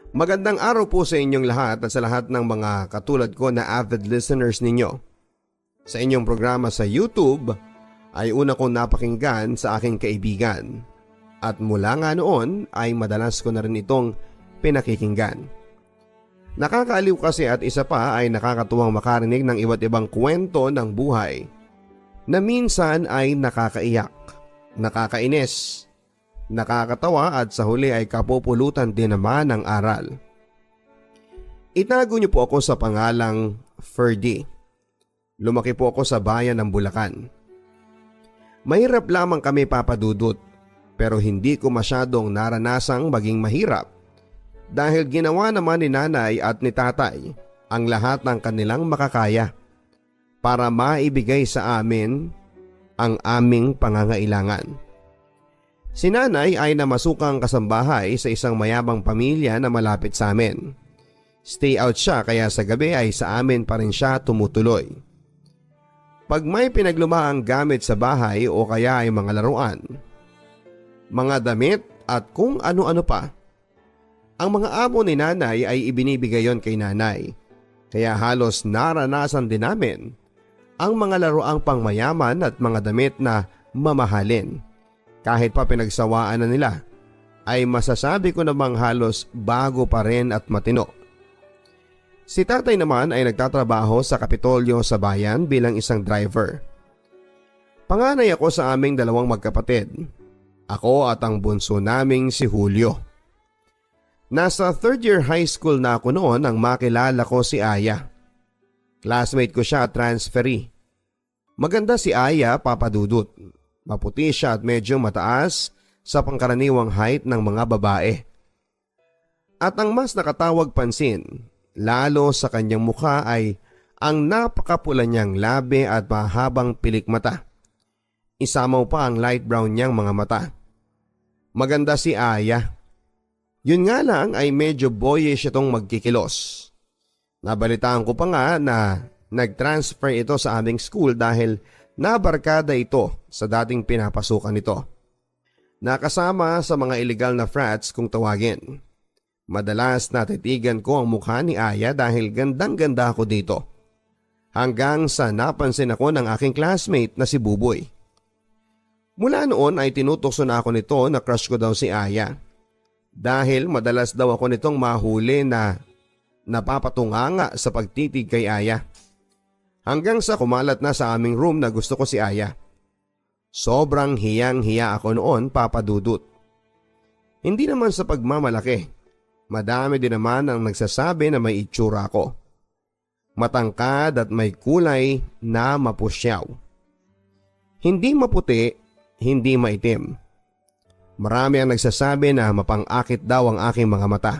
Magandang araw po sa inyong lahat at sa lahat ng mga katulad ko na avid listeners ninyo. Sa inyong programa sa YouTube ay una kong napakinggan sa aking kaibigan at mula nga noon ay madalas ko na rin itong pinakikinggan. Nakakaaliw kasi at isa pa ay nakakatuwang makarinig ng iba't ibang kwento ng buhay na minsan ay nakakaiyak, nakakainis, nakakatawa at sa huli ay kapupulutan din naman ng aral. Itago niyo po ako sa pangalang Ferdy. Lumaki po ako sa bayan ng Bulacan. Mahirap lamang kami papadudot pero hindi ko masyadong naranasang maging mahirap dahil ginawa naman ni nanay at ni tatay ang lahat ng kanilang makakaya para maibigay sa amin ang aming pangangailangan. Si nanay ay namasukang kasambahay sa isang mayabang pamilya na malapit sa amin. Stay out siya kaya sa gabi ay sa amin pa rin siya tumutuloy. Pag may pinaglumaang gamit sa bahay o kaya ay mga laruan, mga damit at kung ano-ano pa, ang mga amo ni nanay ay ibinibigay yon kay nanay. Kaya halos naranasan din namin ang mga laruang pangmayaman at mga damit na mamahalin. Kahit pa pinagsawaan na nila, ay masasabi ko namang halos bago pa rin at matino. Si tatay naman ay nagtatrabaho sa Kapitolyo sa bayan bilang isang driver. Panganay ako sa aming dalawang magkapatid. Ako at ang bunso naming si Julio. Nasa third year high school na ako noon nang makilala ko si Aya. Classmate ko siya at transferee. Maganda si Aya, papadudot. Maputi siya at medyo mataas sa pangkaraniwang height ng mga babae. At ang mas nakatawag pansin, lalo sa kanyang mukha ay ang napakapula niyang labi at mahabang pilik mata. Isamaw pa ang light brown niyang mga mata. Maganda si Aya. Yun nga lang ay medyo boyish itong magkikilos. Nabalitaan ko pa nga na nag-transfer ito sa aming school dahil nabarkada ito sa dating pinapasukan nito. Nakasama sa mga illegal na frats kung tawagin. Madalas natitigan ko ang mukha ni Aya dahil gandang-ganda ako dito. Hanggang sa napansin ako ng aking classmate na si Buboy. Mula noon ay tinutokso na ako nito na crush ko daw si Aya. Dahil madalas daw ako nitong mahuli na napapatunganga sa pagtitig kay Aya. Hanggang sa kumalat na sa aming room na gusto ko si Aya. Sobrang hiyang-hiya ako noon, papadudot. Hindi naman sa pagmamalaki. Madami din naman ang nagsasabi na may itsura ko. Matangkad at may kulay na mapusyaw. Hindi maputi, hindi maitim. Marami ang nagsasabi na mapang-akit daw ang aking mga mata.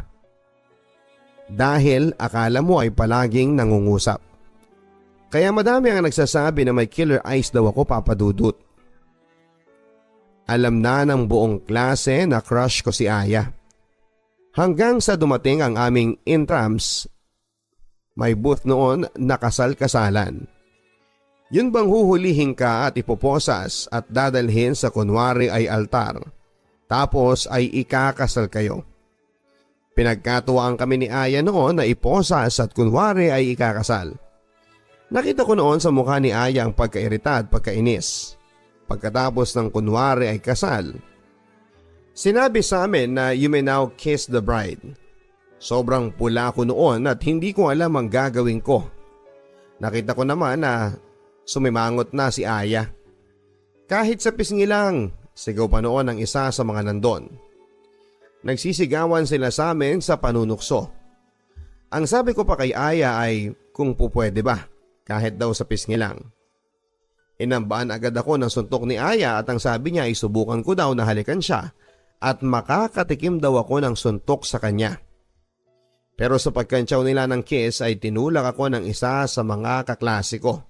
Dahil akala mo ay palaging nangungusap. Kaya madami ang nagsasabi na may killer eyes daw ako, papadudot. Alam na ng buong klase na crush ko si Aya. Hanggang sa dumating ang aming intrams, may booth noon na kasal-kasalan. Yun bang huhulihin ka at ipoposas at dadalhin sa kunwari ay altar, tapos ay ikakasal kayo. Pinagkatuwaan kami ni Aya noon na iposas at kunwari ay ikakasal. Nakita ko noon sa mukha ni Aya ang pagkairita at pagkainis. Pagkatapos ng kunwari ay kasal, sinabi sa amin na you may now kiss the bride. Sobrang pula ko noon at hindi ko alam ang gagawin ko. Nakita ko naman na sumimangot na si Aya. Kahit sa pisngi lang, sigaw pa noon ang isa sa mga nandon. Nagsisigawan sila sa amin sa panunukso. Ang sabi ko pa kay Aya ay kung pupwede ba. Kahit daw sa pisngi lang. Inambaan agad ako ng suntok ni Aya at ang sabi niya ay subukan ko daw na halikan siya at makakatikim daw ako ng suntok sa kanya. Pero sa pagkantsaw nila ng kiss ay tinulak ako ng isa sa mga kaklase ko.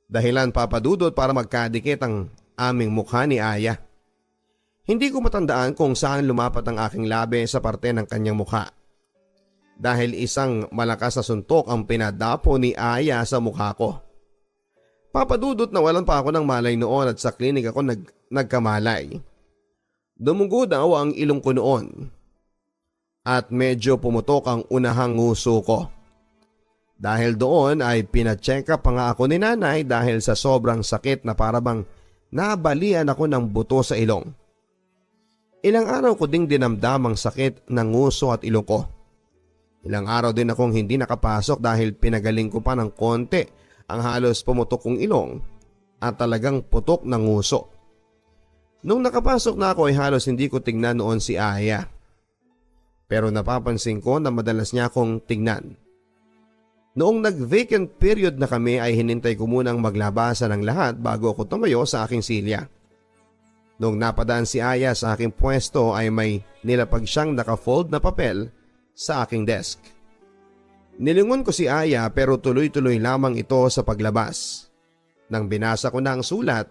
Dahilan, papadudot, para magkadikit ang aming mukha ni Aya. Hindi ko matandaan kung saan lumapat ang aking labi sa parte ng kanyang mukha. Dahil isang malakas na suntok ang pinadapo ni Aya sa mukha ko. Papadudot na walan pa ako ng malay noon at sa klinik ako nagkamalay. Dumugo daw ang ilong ko noon. at medyo pumutok ang unahang nguso ko. Dahil doon ay pina-check up pa nga ako ni nanay dahil sa sobrang sakit na parabang nabalian ako ng buto sa ilong. Ilang araw ko ding dinamdam ang sakit ng nguso at ilong ko. Ilang araw din akong hindi nakapasok dahil pinagaling ko pa ng konti ang halos pumutok kong ilong at talagang putok ng nguso. Nung nakapasok na ako ay halos hindi ko tingnan noon si Aya. Pero napapansin ko na madalas niya akong tingnan. Noong nag-vacant period na kami ay hinintay ko munang maglabasan ng lahat bago ako tumayo sa aking silya. Noong napadaan si Aya sa aking pwesto ay may nilapag siyang naka-fold na papel sa aking desk. Nilingon ko si Aya pero tuloy-tuloy lamang ito sa paglabas. Nang binasa ko na ang sulat,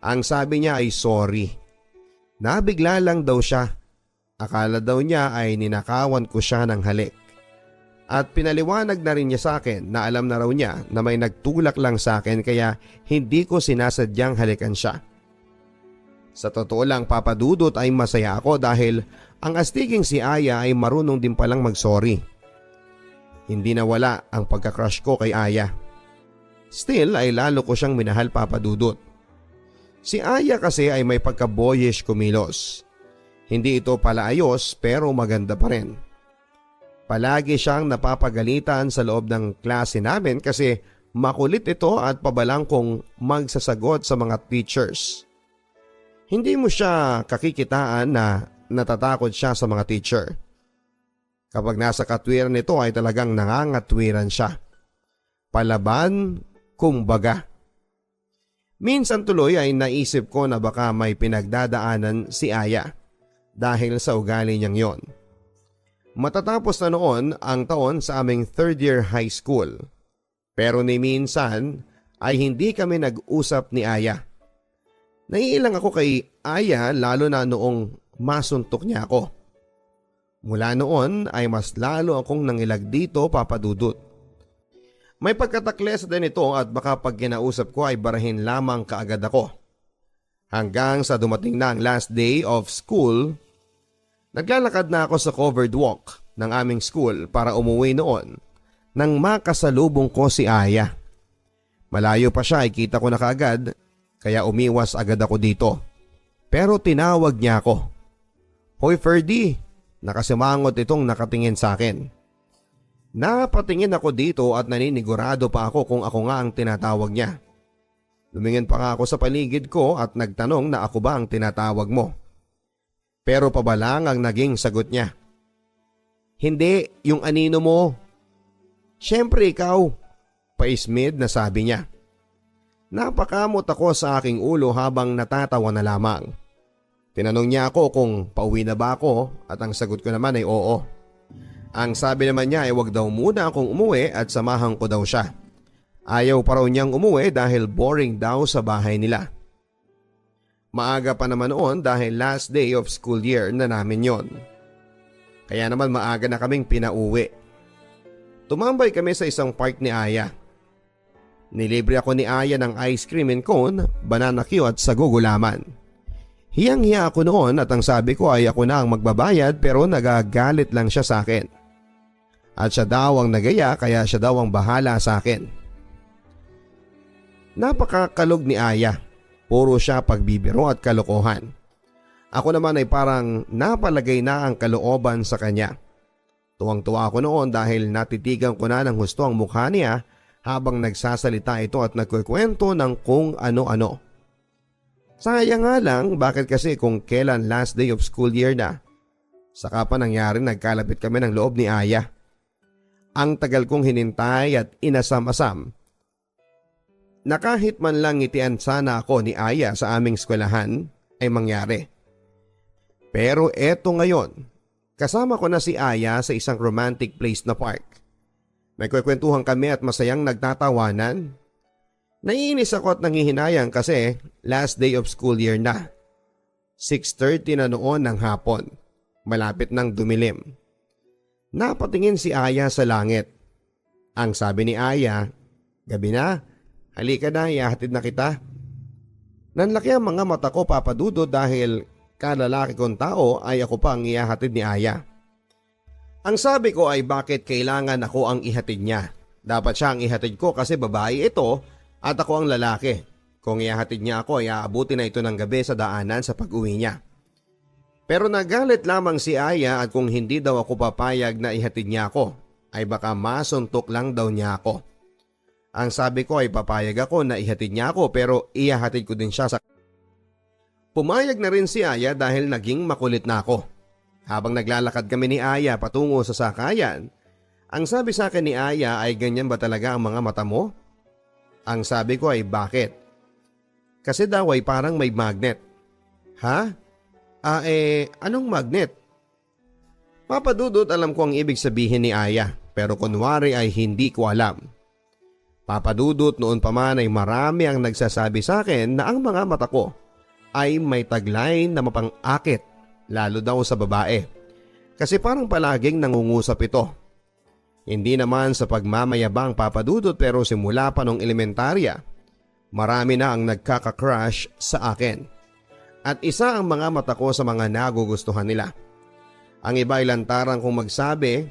ang sabi niya ay sorry. Nabigla lang daw siya. Akala daw niya ay ninakawan ko siya ng halik. At pinaliwanag na rin niya sa akin na alam na raw niya na may nagtulak lang sa akin kaya hindi ko sinasadyang halikan siya. Sa totoo lang papadudot ay masaya ako dahil ang astiging si Aya ay marunong din palang mag-sorry. Hindi nawala ang pagka-crush ko kay Aya. Still ay lalo ko siyang minahal papadudot. Si Aya kasi ay may pagka-boyish kumilos. Hindi ito pala ayos pero maganda pa rin. Palagi siyang napapagalitan sa loob ng klase namin kasi makulit ito at pabalang kong magsasagot sa mga teachers. Hindi mo siya kakikitaan na natatakot siya sa mga teacher. Kapag nasa katwiran nito ay talagang nangangatwiran siya. Palaban, kumbaga. Minsan tuloy ay naisip ko na baka may pinagdadaanan si Aya dahil sa ugali niyang yon. Matatapos na noon ang taon sa aming third year high school. Pero ni minsan ay hindi kami nag-usap ni Aya. Naiilang ako kay Aya lalo na noong masuntok niya ako. Mula noon ay mas lalo akong nangilag dito papadudot. May pagkatakles din ito at baka pag kinausap ko ay barahin lamang kaagad ako. Hanggang sa dumating na ang last day of school, naglalakad na ako sa covered walk ng aming school para umuwi noon nang makasalubong ko si Aya. Malayo pa siya ay kita ko na kaagad kaya umiwas agad ako dito. Pero tinawag niya ako. Hoy Ferdy, nakasimangot itong nakatingin sa akin. Napatingin ako dito at naninigurado pa ako kung ako nga ang tinatawag niya. Lumingin pa nga ako sa paligid ko at nagtanong na ako ba ang tinatawag mo. Pero pabalang ang naging sagot niya. Hindi, yung anino mo. Siyempre ikaw, paismid na sabi niya. Napakamot ako sa aking ulo habang natatawa na lamang. Tinanong niya ako kung pauwi na ba ako at ang sagot ko naman ay oo. Ang sabi naman niya ay wag daw muna akong umuwi at samahan ko daw siya. Ayaw pa raw niyang umuwi dahil boring daw sa bahay nila. Maaga pa naman noon dahil last day of school year na namin yon. Kaya naman maaga na kaming pinauwi. Tumambay kami sa isang park ni Aya. Nilibre ako ni Aya ng ice cream and cone, banana Q at sago gulaman. Hiyang-hiya ako noon at ang sabi ko ay ako na ang magbabayad pero nagagalit lang siya sa akin. At siya daw ang nagaya kaya siya daw ang bahala sa akin. Napakakalog ni Aya. Puro siya pagbibiro at kalokohan. Ako naman ay parang napalagay na ang kalooban sa kanya. Tuwang-tuwa ako noon dahil natitigan ko na ng husto ang mukha niya habang nagsasalita ito at nagkukwento ng kung ano-ano. Sayang nga lang bakit kasi kung kailan last day of school year na. Saka pa nangyari nagkalapit kami ng loob ni Aya. Ang tagal kong hinintay at inasam-asam na kahit man lang ngitian sana ako ni Aya sa aming eskwelahan ay mangyari. Pero eto ngayon, kasama ko na si Aya sa isang romantic place na park. May kwekwentuhan kami at masayang nagtatawanan. Naiinis ako at nangihinayang kasi last day of school year na. 6:30 na noon ng hapon. Malapit nang dumilim. Napatingin si Aya sa langit. Ang sabi ni Aya, "Gabi na, halika na, ihahatid na kita." Nanlaki ang mga mata ko papadudod dahil kalalaki kong tao ay ako pa ang ihahatid ni Aya. Ang sabi ko ay bakit kailangan ako ang ihatid niya. Dapat siya ang ihatid ko kasi babae ito at ako ang lalaki. Kung ihatid niya ako ay aabuti na ito ng gabi sa daanan sa pag-uwi niya. Pero nagalit lamang si Aya at kung hindi daw ako papayag na ihatid niya ako, ay baka masuntok lang daw niya ako. Ang sabi ko ay papayag ako na ihatid niya ako pero ihahatid ko din siya sa... Pumayag na rin si Aya dahil naging makulit na ako. Habang naglalakad kami ni Aya patungo sa sakayan, ang sabi sa akin ni Aya ay ganyan ba talaga ang mga mata mo? Ang sabi ko ay bakit? Kasi daw ay parang may magnet. Ha? Anong magnet? Papadudot alam ko ang ibig sabihin ni Aya pero kunwari ay hindi ko alam. Papadudot noon pa man ay marami ang nagsasabi sa akin na ang mga mata ko ay may taglay na mapang-akit lalo daw sa babae. Kasi parang palaging nangungusap ito. Hindi naman sa pagmamayabang papadudot pero simula pa nung elementarya, marami na ang nagkaka-crush sa akin. At isa ang mga mata ko sa mga nagugustuhan nila. Ang iba ay lantarang kong magsabi,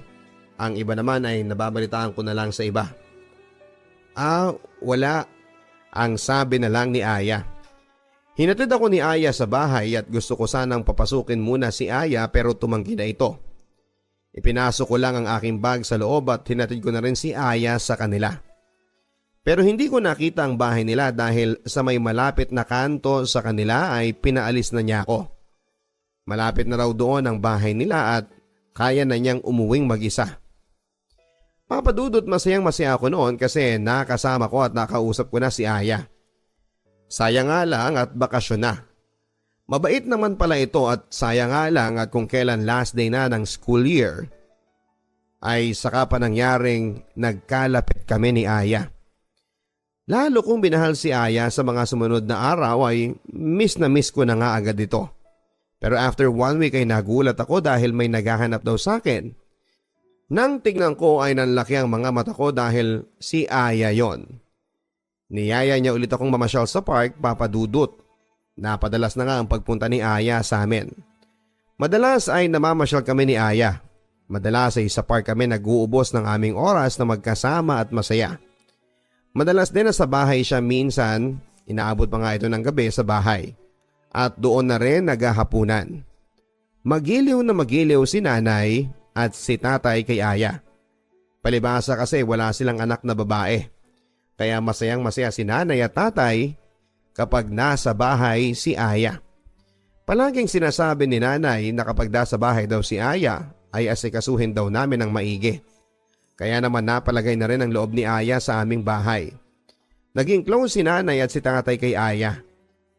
ang iba naman ay nababalitaan ko na lang sa iba. Wala. Ang sabi na lang ni Aya. Hinatid ako ni Aya sa bahay at gusto ko sanang papasukin muna si Aya pero tumanggi na ito. Ipinasok ko lang ang aking bag sa loob at hinatid ko na rin si Aya sa kanila. Pero hindi ko nakita ang bahay nila dahil sa may malapit na kanto sa kanila ay pinaalis na niya ako. Malapit na raw doon ang bahay nila at kaya na niyang umuwing mag-isa. Papadudot masayang-masaya ako noon kasi nakasama ko at nakausap ko na si Aya. Sayang nga lang at bakasyon na. Mabait naman pala ito at sayang nga lang at kung kailan last day na ng school year ay saka pa nangyaring nagkalapit kami ni Aya. Lalo kong binahal si Aya sa mga sumunod na araw ay miss na miss ko na nga agad ito. Pero after 1 week ay nagulat ako dahil may naghahanap daw sa akin. Nang tignan ko ay nanlaki ang mga mata ko dahil si Aya yon. Niyaya niya ulit akong mamasyal sa park, papadudot. Napadalas na nga ang pagpunta ni Aya sa amin. Madalas ay namamasyal kami ni Aya. Madalas ay sa park kami nag-uubos ng aming oras na magkasama at masaya. Madalas din na sa bahay siya minsan, inaabot pa nga ito ng gabi sa bahay. At doon na rin naghahapunan. Magiliw na magiliw si nanay at si tatay kay Aya. Palibasa kasi wala silang anak na babae. Kaya masayang masaya si nanay at tatay kapag nasa bahay si Aya. Palaging sinasabi ni nanay na kapag nasa bahay daw si Aya ay asikasuhin daw namin ng maigi. Kaya naman napalagay na rin ang loob ni Aya sa aming bahay. Naging close si nanay at si tatay kay Aya.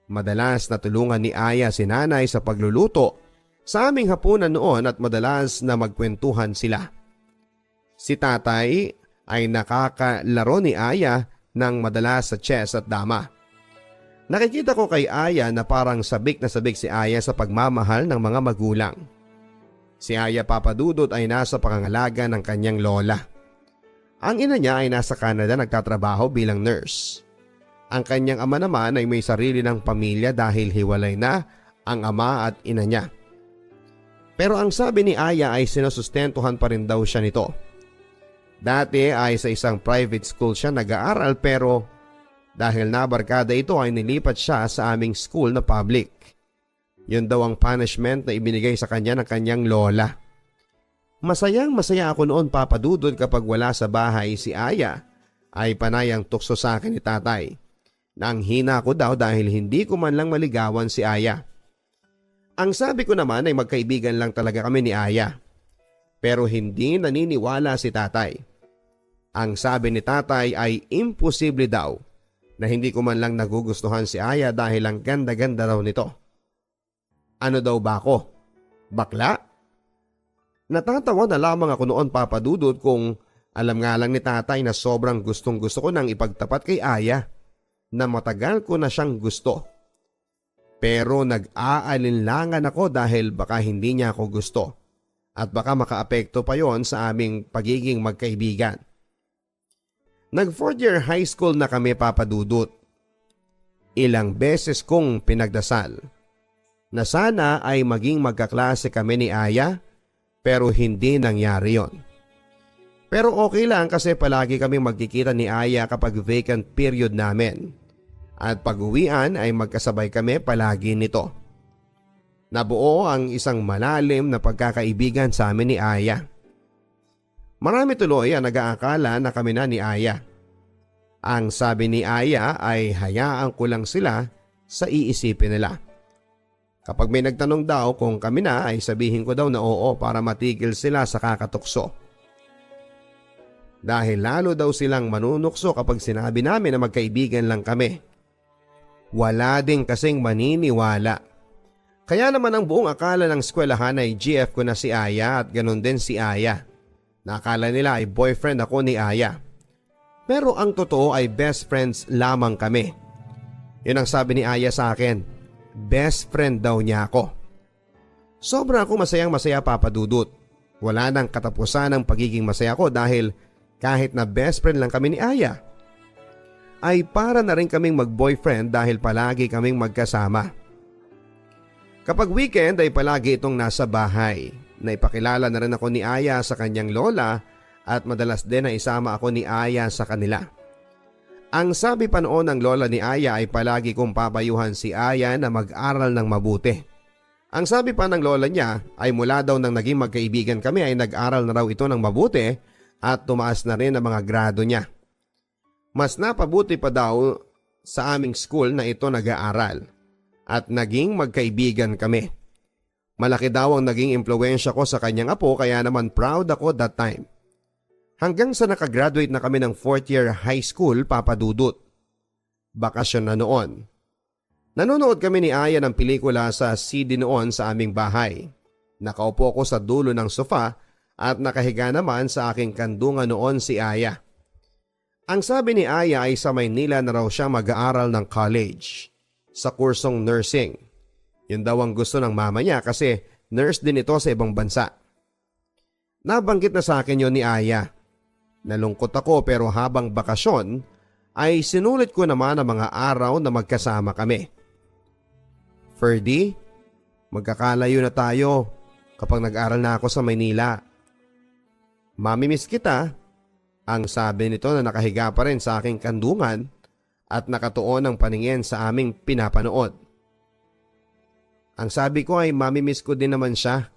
Madalas natulungan ni Aya si nanay sa pagluluto sa aming hapunan noon at madalas na magkwentuhan sila. Si tatay ay nakakalaro ni Aya ng madalas sa chess at dama. Nakikita ko kay Aya na parang sabik na sabik si Aya sa pagmamahal ng mga magulang. Si Aya papadudot ay nasa pangangalaga ng kanyang lola. Ang ina niya ay nasa Canada nagtatrabaho bilang nurse. Ang kanyang ama naman ay may sarili ng pamilya dahil hiwalay na ang ama at ina niya. Pero ang sabi ni Aya ay sinusustentuhan pa rin daw siya nito. Dati ay sa isang private school siya nag-aaral pero dahil nabarkada ito ay nilipat siya sa aming school na public. Yun daw ang punishment na ibinigay sa kanya ng kanyang lola. Masayang masaya ako noon papadudod kapag wala sa bahay si Aya ay panayang tukso sa akin ni tatay. Nang hina ko daw dahil hindi ko man lang maligawan si Aya. Ang sabi ko naman ay magkaibigan lang talaga kami ni Aya. Pero hindi naniniwala si tatay. Ang sabi ni tatay ay imposible daw na hindi ko man lang nagugustuhan si Aya dahil ang ganda-ganda raw nito. Ano daw ba ako? Bakla? Natatawa na lamang ako noon papadudod kung alam nga lang ni tatay na sobrang gustong gusto ko nang ipagtapat kay Aya na matagal ko na siyang gusto. Pero nag-aalinlangan ako dahil baka hindi niya ako gusto. At baka makaapekto pa yon sa aming pagiging magkaibigan. Nag 4th year high school na kami papadudot. Ilang beses kong pinagdasal na sana ay maging magkaklase kami ni Aya pero hindi nangyari yon. Pero okay lang kasi palagi kaming magkikita ni Aya kapag vacant period namin. At pag-uwian ay magkasabay kami palagi nito. Nabuo ang isang malalim na pagkakaibigan sa amin ni Aya. Marami tuloy ang nag-aakala na kami na ni Aya. Ang sabi ni Aya ay hayaan ko lang sila sa iisipin nila. Kapag may nagtanong daw kung kami na ay sabihin ko daw na oo para matigil sila sa kakatukso. Dahil lalo daw silang manunukso kapag sinabi namin na magkaibigan lang kami. Wala din kasing maniniwala. Kaya naman ang buong akala ng eskwelahan ay GF ko na si Aya at ganun din si Aya. Nakala nila ay boyfriend ako ni Aya. Pero ang totoo ay best friends lamang kami. Yun ang sabi ni Aya sa akin. Best friend daw niya ako. Sobra ako masayang masaya, Papa Dudut. Wala nang katapusan ang pagiging masaya ko dahil kahit na best friend lang kami ni Aya, ay para na rin kaming mag-boyfriend dahil palagi kaming magkasama. Kapag weekend ay palagi itong nasa bahay. Naipakilala na rin ako ni Aya sa kanyang lola at madalas din na isama ako ni Aya sa kanila. Ang sabi pa noon ng lola ni Aya ay palagi kong papayuhan si Aya na mag-aral ng mabuti. Ang sabi pa ng lola niya ay mula daw nang naging magkaibigan kami ay nag-aral na raw ito ng mabuti at tumaas na rin ang mga grado niya. Mas napabuti pa daw sa aming school na ito nag-aaral at naging magkaibigan kami. Malaki daw ang naging impluwensya ko sa kanyang apo kaya naman proud ako that time. Hanggang sa nakagraduate na kami ng 4th year high school, Papa Dudut. Bakasyon na noon. Nanonood kami ni Aya ng pelikula sa CD noon sa aming bahay. Nakaupo ko sa dulo ng sofa at nakahiga naman sa aking kandungan noon si Aya. Ang sabi ni Aya ay sa Maynila na raw siya mag-aaral ng college sa kursong nursing. Yun daw ang gusto ng mama niya kasi nurse din ito sa ibang bansa. Nabanggit na sa akin yon ni Aya. Nalungkot ako pero habang bakasyon ay sinulit ko naman ang mga araw na magkasama kami. Ferdy, magkakalayo na tayo kapag nag-aral na ako sa Maynila. Mamimiss kita, ang sabi nito na nakahiga pa rin sa aking kandungan at nakatuon ang paningin sa aming pinapanood. Ang sabi ko ay mamimiss ko din naman siya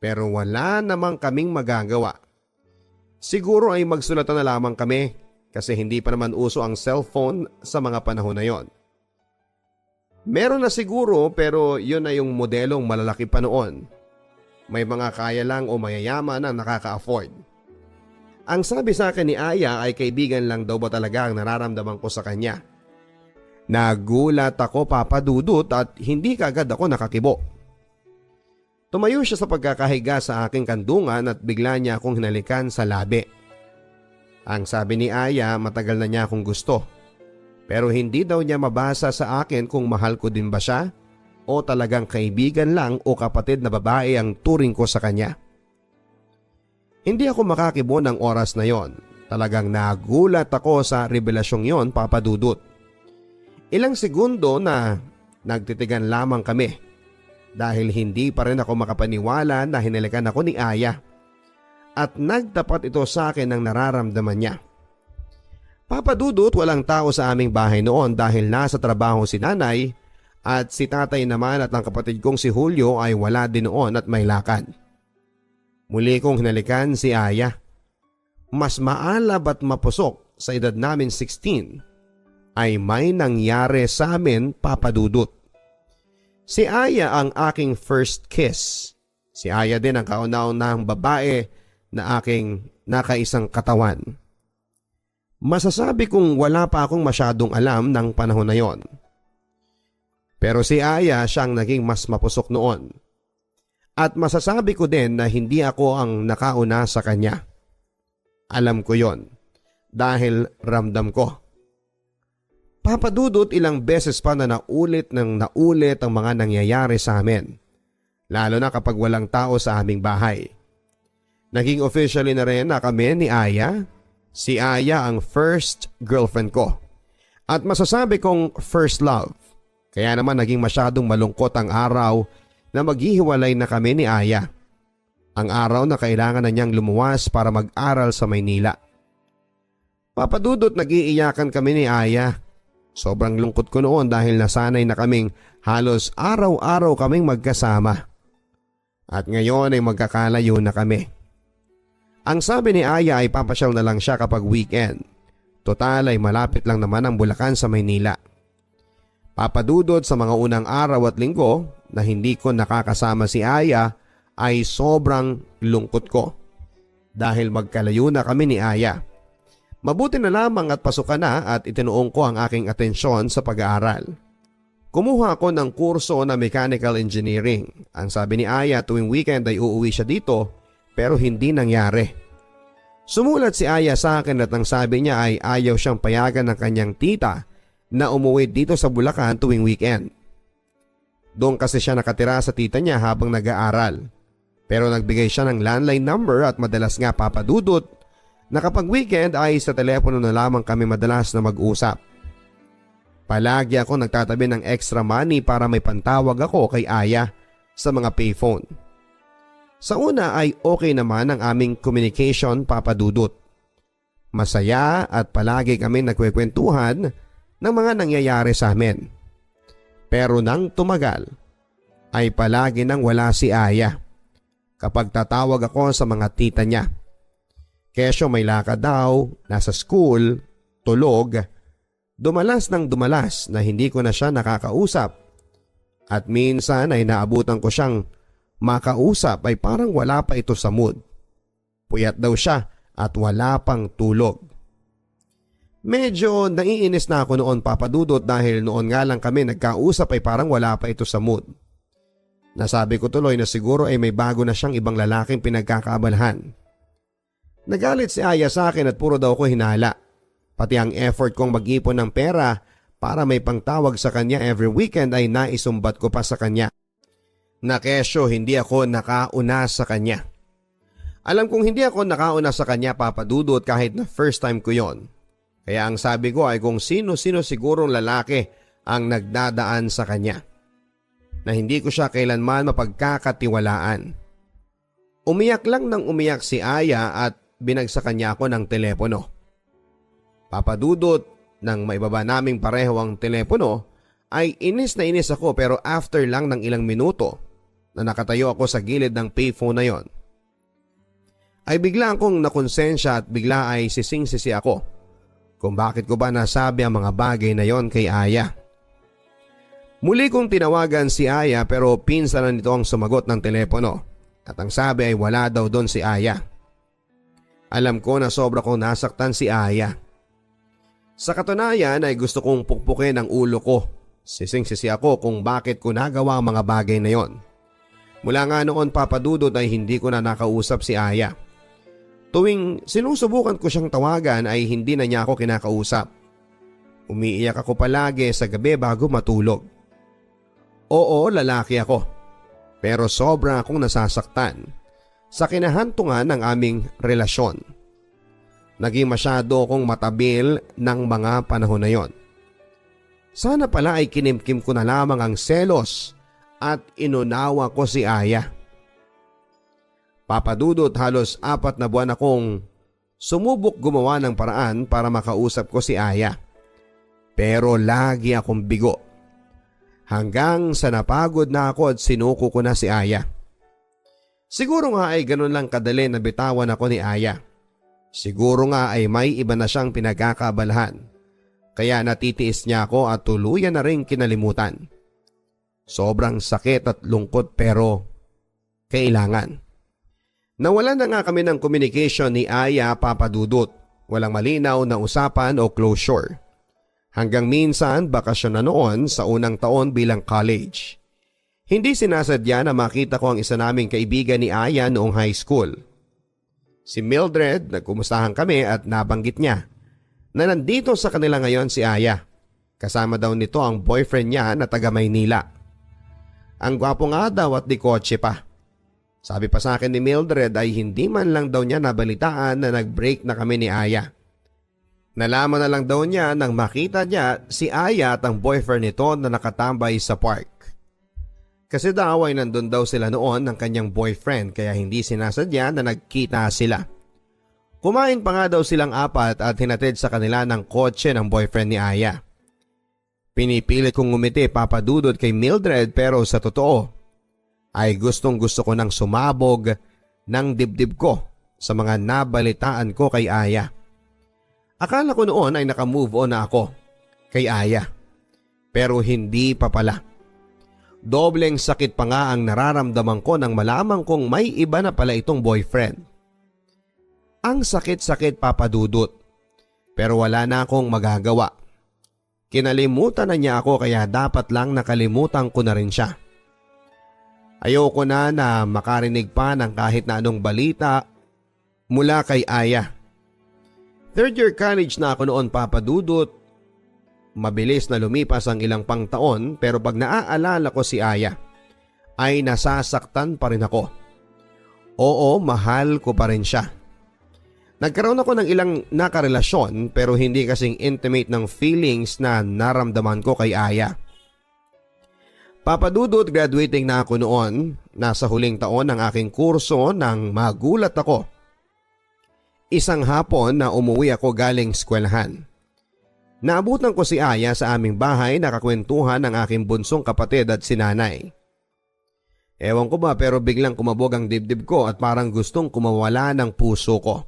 pero wala namang kaming magagawa. Siguro ay magsulatan na lamang kami kasi hindi pa naman uso ang cellphone sa mga panahon na yon. Meron na siguro pero yun na yung modelong malalaki pa noon. May mga kaya lang o mayayaman ang nakaka-afford. Ang sabi sa akin ni Aya ay kaibigan lang daw ba talaga ang nararamdaman ko sa kanya. Nagulat ako, Papa Dudut, at hindi kaagad ako nakakibo. Tumayo siya sa pagkakahiga sa aking kandungan at bigla niya akong hinalikan sa labi. Ang sabi ni Aya matagal na niya akong gusto. Pero hindi daw niya mabasa sa akin kung mahal ko din ba siya o talagang kaibigan lang o kapatid na babae ang turing ko sa kanya. Hindi ako makakibo ng oras na yon. Talagang nagulat ako sa revelasyong yon, Papa Dudut. Ilang segundo na nagtitigan lamang kami. Dahil hindi pa rin ako makapaniwala na hinalikan ako ni Aya. At nagtapat ito sa akin ng nararamdaman niya. Papa Dudut, walang tao sa aming bahay noon dahil nasa trabaho si nanay at si tatay naman at ang kapatid kong si Julio ay wala din noon at may lakad. Muli kong hinalikan si Aya. Mas maalab at mapusok sa edad namin 16 ay may nangyari sa amin, Papa Dudut. Si Aya ang aking first kiss. Si Aya din ang kauna-unahang babae na aking nakaisang katawan. Masasabi kong wala pa akong masyadong alam ng panahon na yon. Pero si Aya siyang naging mas mapusok noon. At masasabi ko din na hindi ako ang nakauna sa kanya. Alam ko yon dahil ramdam ko. Papa Dudut, ilang beses pa na naulit ang mga nangyayari sa amin. Lalo na kapag walang tao sa aming bahay. Naging officially na rin na kami ni Aya. Si Aya ang first girlfriend ko. At masasabi kong first love. Kaya naman naging masyadong malungkot ang araw na maghihiwalay na kami ni Aya. Ang araw na kailangan na niyang lumuwas para mag-aral sa Maynila. Papadudot, nag-iiyakan kami ni Aya. Sobrang lungkot ko noon dahil nasanay na kaming halos araw-araw kaming magkasama. At ngayon ay magkakalayo na kami. Ang sabi ni Aya ay papasyal na lang siya kapag weekend. Total ay malapit lang naman ang Bulacan sa Maynila. Papadudot, sa mga unang araw at linggo na hindi ko nakakasama si Aya ay sobrang lungkot ko. Dahil magkalayo na kami ni Aya. Mabuti na lamang at pasukan na at itinuong ko ang aking atensyon sa pag-aaral. Kumuha ako ng kurso na mechanical engineering. Ang sabi ni Aya tuwing weekend ay uuwi siya dito pero hindi nangyari. Sumulat si Aya sa akin at ang sabi niya ay ayaw siyang payagan ng kanyang tita na umuwi dito sa Bulacan tuwing weekend. Doon kasi siya nakatira sa tita niya habang nag-aaral. Pero nagbigay siya ng landline number at madalas nga papadudot na kapag weekend ay sa telepono na lamang kami madalas na mag-usap. Palagi ako nagtatabi ng extra money para may pantawag ako kay Aya sa mga payphone. Sa una ay okay naman ang aming communication, papadudot. Masaya at palagi kami nagkwekwentuhan ng mga nangyayari sa amin. Pero nang tumagal ay palagi nang wala si Aya kapag tatawag ako sa mga tita niya. Kesyo may lakad daw, nasa school, tulog, dumalas ng dumalas na hindi ko na siya nakakausap. At minsan ay naabutan ko siyang makausap ay parang wala pa ito sa mood. Puyat daw siya at wala pang tulog. Medyo naiinis na ako noon, papadudot, dahil noon nga lang kami nagkausap ay parang wala pa ito sa mood. Nasabi ko tuloy na siguro ay may bago na siyang ibang lalaking pinagkakaabalahan. Nagalit si Aya sa akin at puro daw ko hinala. Pati ang effort kong mag-ipon ng pera para may pangtawag sa kanya every weekend ay naisumbat ko pa sa kanya. Na kesyo hindi ako nakauna sa kanya. Alam kong hindi ako nakauna sa kanya, papadudot, kahit na first time ko yon. Kaya ang sabi ko ay kung sino-sino sigurong lalaki ang nagdadaan sa kanya. Na hindi ko siya kailanman mapagkakatiwalaan. Umiyak lang nang umiyak si Aya at binagsakan niya ako ng telepono. Papadudot, nang maibaba naming pareho ang telepono ay inis na inis ako, pero after lang ng ilang minuto na nakatayo ako sa gilid ng payphone na yon ay bigla akong nakonsensya at bigla ay sising-sisi ako kung bakit ko ba nasabi ang mga bagay na yon kay Aya. Muli kong tinawagan si Aya pero pinsan na nito ang sumagot ng telepono at ang sabi ay wala daw doon si Aya. Alam ko na sobra kong nasaktan si Aya. Sa katunayan ay gusto kong pukpukin ang ulo ko. Sising-sisi ako kung bakit ko nagawa ang mga bagay na yon. Mula nga noon, papadudot, ay hindi ko na nakausap si Aya. Tuwing sinusubukan ko siyang tawagan ay hindi na niya ako kinakausap. Umiiyak ako palagi sa gabi bago matulog. Oo, lalaki ako. Pero sobra akong nasasaktan sa kinahantungan ng aming relasyon. Naging masyado akong matabil ng mga panahon na yon. Sana pala ay kinimkim ko na lamang ang selos at inunawa ko si Aya. Papadudot, halos 4 na buwan akong sumubok gumawa ng paraan para makausap ko si Aya. Pero lagi akong bigo. Hanggang sa napagod na ako at sinuko ko na si Aya. Siguro nga ay ganun lang kadali na bitawan ako ni Aya. Siguro nga ay may iba na siyang pinagkakaabalahan. Kaya natitiis niya ako at tuluyan na rin kinalimutan. Sobrang sakit at lungkot pero kailangan. Nawalan na nga kami ng communication ni Aya, papadudot. Walang malinaw na usapan o closure. Hanggang minsan bakasyon na noon sa unang taon bilang college. Hindi sinasadya na makita ko ang isa naming kaibigan ni Aya noong high school. Si Mildred, nagkumustahan kami at nabanggit niya na nandito sa kanila ngayon si Aya. Kasama daw nito ang boyfriend niya na taga Maynila. Ang gwapo nga daw at di kotse pa. Sabi pa sa akin ni Mildred ay hindi man lang daw niya nabalitaan na nag-break na kami ni Aya. Nalaman na lang daw niya nang makita niya si Aya at ang boyfriend nito na nakatambay sa park. Kasi daw ay nandun daw sila noon ng kanyang boyfriend kaya hindi sinasadya na nagkita sila. Kumain pa nga daw silang apat at hinatid sa kanila ng kotse ng boyfriend ni Aya. Pinipilit kong ngumiti papadudot kay Mildred pero sa totoo ay gustong gusto ko nang sumabog ng dibdib ko sa mga nabalitaan ko kay Aya. Akala ko noon ay nakamove on na ako kay Aya pero hindi pa pala. Dobleng sakit pa nga ang nararamdaman ko nang malaman kong may iba na pala itong boyfriend. Ang sakit-sakit papadudot pero wala na akong magagawa. Kinalimutan na niya ako kaya dapat lang nakalimutan ko na rin siya. Ayoko na makarinig pa ng kahit na anong balita mula kay Aya. Third year college na ako noon papadudot. Mabilis na lumipas ang ilang pang taon pero pag naaalala ko si Aya ay nasasaktan pa rin ako. Oo, mahal ko pa rin siya. Nagkaroon ako ng ilang nakarelasyon pero hindi kasing intimate ng feelings na naramdaman ko kay Aya. Papadudot, graduating na ako noon. Nasa huling taon ng aking kurso nang magulat ako. Isang hapon na umuwi ako galing eskwelahan. Naabutan ko si Aya sa aming bahay, nakakwentuhan ng aking bunsong kapatid at sinanay. Ewan ko ba pero biglang kumabog ang dibdib ko at parang gustong kumawala ng puso ko.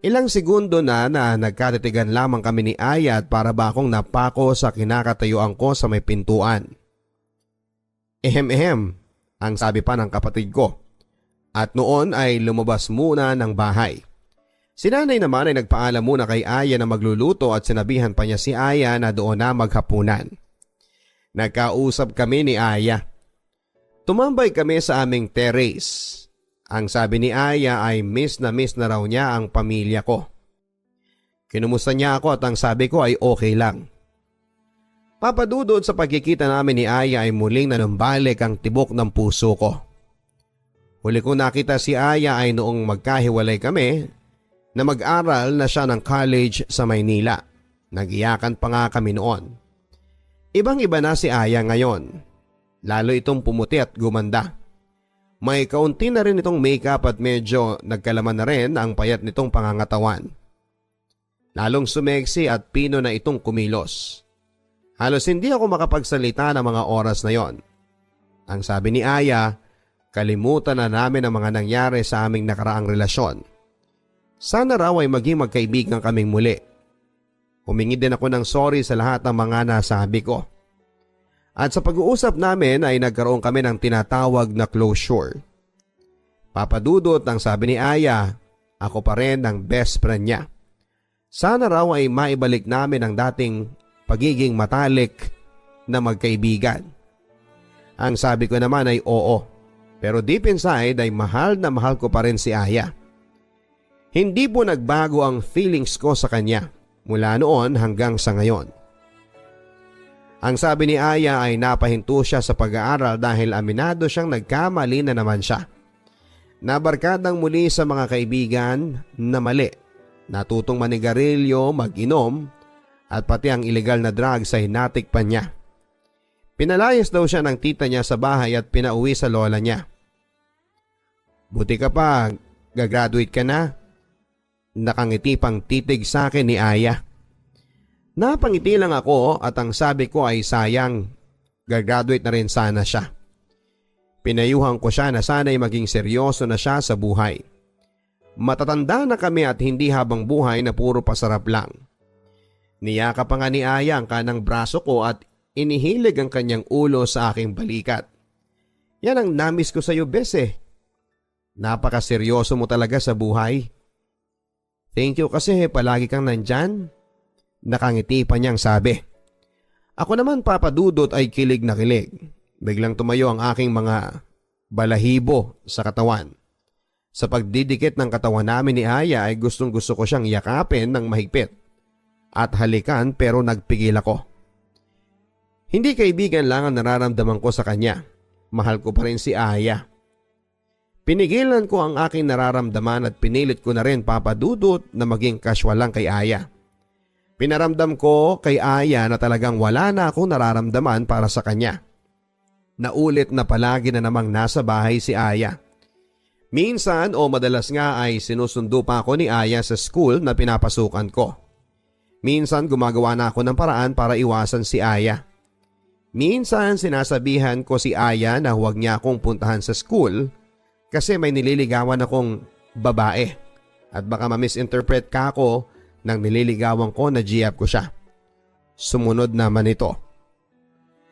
Ilang segundo na nagkatitigan lamang kami ni Aya at para ba akong napako sa kinakatayuan ko sa may pintuan. Ehem, ang sabi pa ng kapatid ko. At noon ay lumabas muna ng bahay. Si nanay naman ay nagpaalam muna kay Aya na magluluto at sinabihan pa niya si Aya na doon na maghapunan. Nagkausap kami ni Aya. Tumambay kami sa aming terrace. Ang sabi ni Aya ay miss na raw niya ang pamilya ko. Kinumusta niya ako at ang sabi ko ay okay lang. Papadudod sa pagkikita namin ni Aya ay muling nanumbalik ang tibok ng puso ko. Huli ko nakita si Aya ay noong magkahiwalay kami na mag-aral na siya ng college sa Maynila. Nagiyakan pa nga kami noon. Ibang-iba na si Aya ngayon. Lalo itong pumuti at gumanda. May kaunti na rin itong makeup at medyo nagkalaman na rin ang payat nitong pangangatawan. Lalong sumeksi at pino na itong kumilos. Halos hindi ako makapagsalita ng mga oras na yon. Ang sabi ni Aya, kalimutan na namin ang mga nangyari sa aming nakaraang relasyon. Sana raw ay maging magkaibigan kaming muli. Humingi din ako ng sorry sa lahat ng mga nasabi ko. At sa pag-uusap namin ay nagkaroon kami ng tinatawag na closure. Papadudot ang sabi ni Aya, ako pa rin ang best friend niya. Sana raw ay maibalik namin ang dating pagiging matalik na magkaibigan. Ang sabi ko naman ay oo, pero deep inside ay mahal na mahal ko pa rin si Aya. Hindi po nagbago ang feelings ko sa kanya mula noon hanggang sa ngayon. Ang sabi ni Aya ay napahinto siya sa pag-aaral dahil aminado siyang nagkamali na naman siya. Nabarkadang muli sa mga kaibigan na mali. Natutong manigarilyo, mag-inom at pati ang illegal na drugs ay natikpan niya. Pinalayas daw siya ng tita niya sa bahay at pinauwi sa lola niya. Buti ka pa, gagraduate ka na. Nakangiti pang titig sa akin ni Aya. Napangiti lang ako at ang sabi ko ay sayang, gagraduate na rin sana siya. Pinayuhan ko siya na sana'y maging seryoso na siya sa buhay. Matatanda na kami at hindi habang buhay na puro pasarap lang. Niyaka pa nga ni Aya ang kanang braso ko at inihilig ang kanyang ulo sa aking balikat. Yan ang namiss ko sa iyo, bes eh. Napakaseryoso mo talaga sa buhay. Thank you kasi palagi kang nandyan. Nakangiti pa niyang sabi. Ako naman papadudot ay kilig na kilig. Biglang tumayo ang aking mga balahibo sa katawan. Sa pagdidikit ng katawan namin ni Aya ay gustong gusto ko siyang yakapin ng mahigpit. At halikan pero nagpigil ako. Hindi kaibigan lang ang nararamdaman ko sa kanya. Mahal ko pa rin si Aya. Pinigilan ko ang aking nararamdaman at pinilit ko na rin papadudot na maging casual lang kay Aya. Pinaramdam ko kay Aya na talagang wala na akong nararamdaman para sa kanya. Naulit na palagi na namang nasa bahay si Aya. Minsan o madalas nga ay sinusundo pa ako ni Aya sa school na pinapasukan ko. Minsan gumagawa na ako ng paraan para iwasan si Aya. Minsan sinasabihan ko si Aya na huwag niya akong puntahan sa school kasi may nililigawan akong babae at baka ma-misinterpret ka ako nang nililigawan ko na GF ko siya. Sumunod naman ito.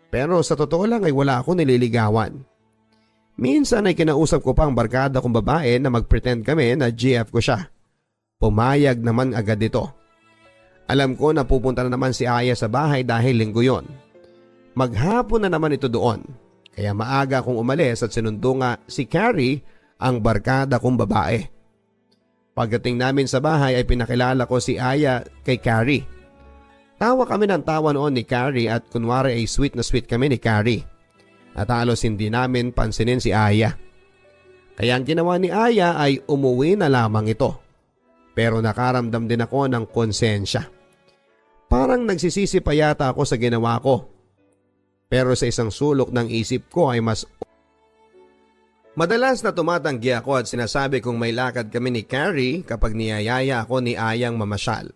Pero sa totoo lang ay wala akong nililigawan. Minsan ay kinausap ko pa ang barkada kong babae na mag-pretend kami na GF ko siya. Pumayag naman agad ito. Alam ko na pupunta na naman si Aya sa bahay dahil linggo yon. Maghapon na naman ito doon. Kaya maaga akong umalis at sinundo nga si Carrie ang barkada kong babae. Pagdating namin sa bahay ay pinakilala ko si Aya kay Carrie. Tawa kami ng tawa noon ni Carrie at kunwari ay sweet na sweet kami ni Carrie. At halos hindi namin pansinin si Aya. Kaya ang ginawa ni Aya ay umuwi na lamang ito. Pero nakaramdam din ako ng konsensya. Parang nagsisisi pa yata ako sa ginawa ko. Pero sa isang sulok ng isip ko ay madalas na tumatanggi ako at sinasabi kong may lakad kami ni Carrie kapag niyayaya ako ni Ayang mamasyal.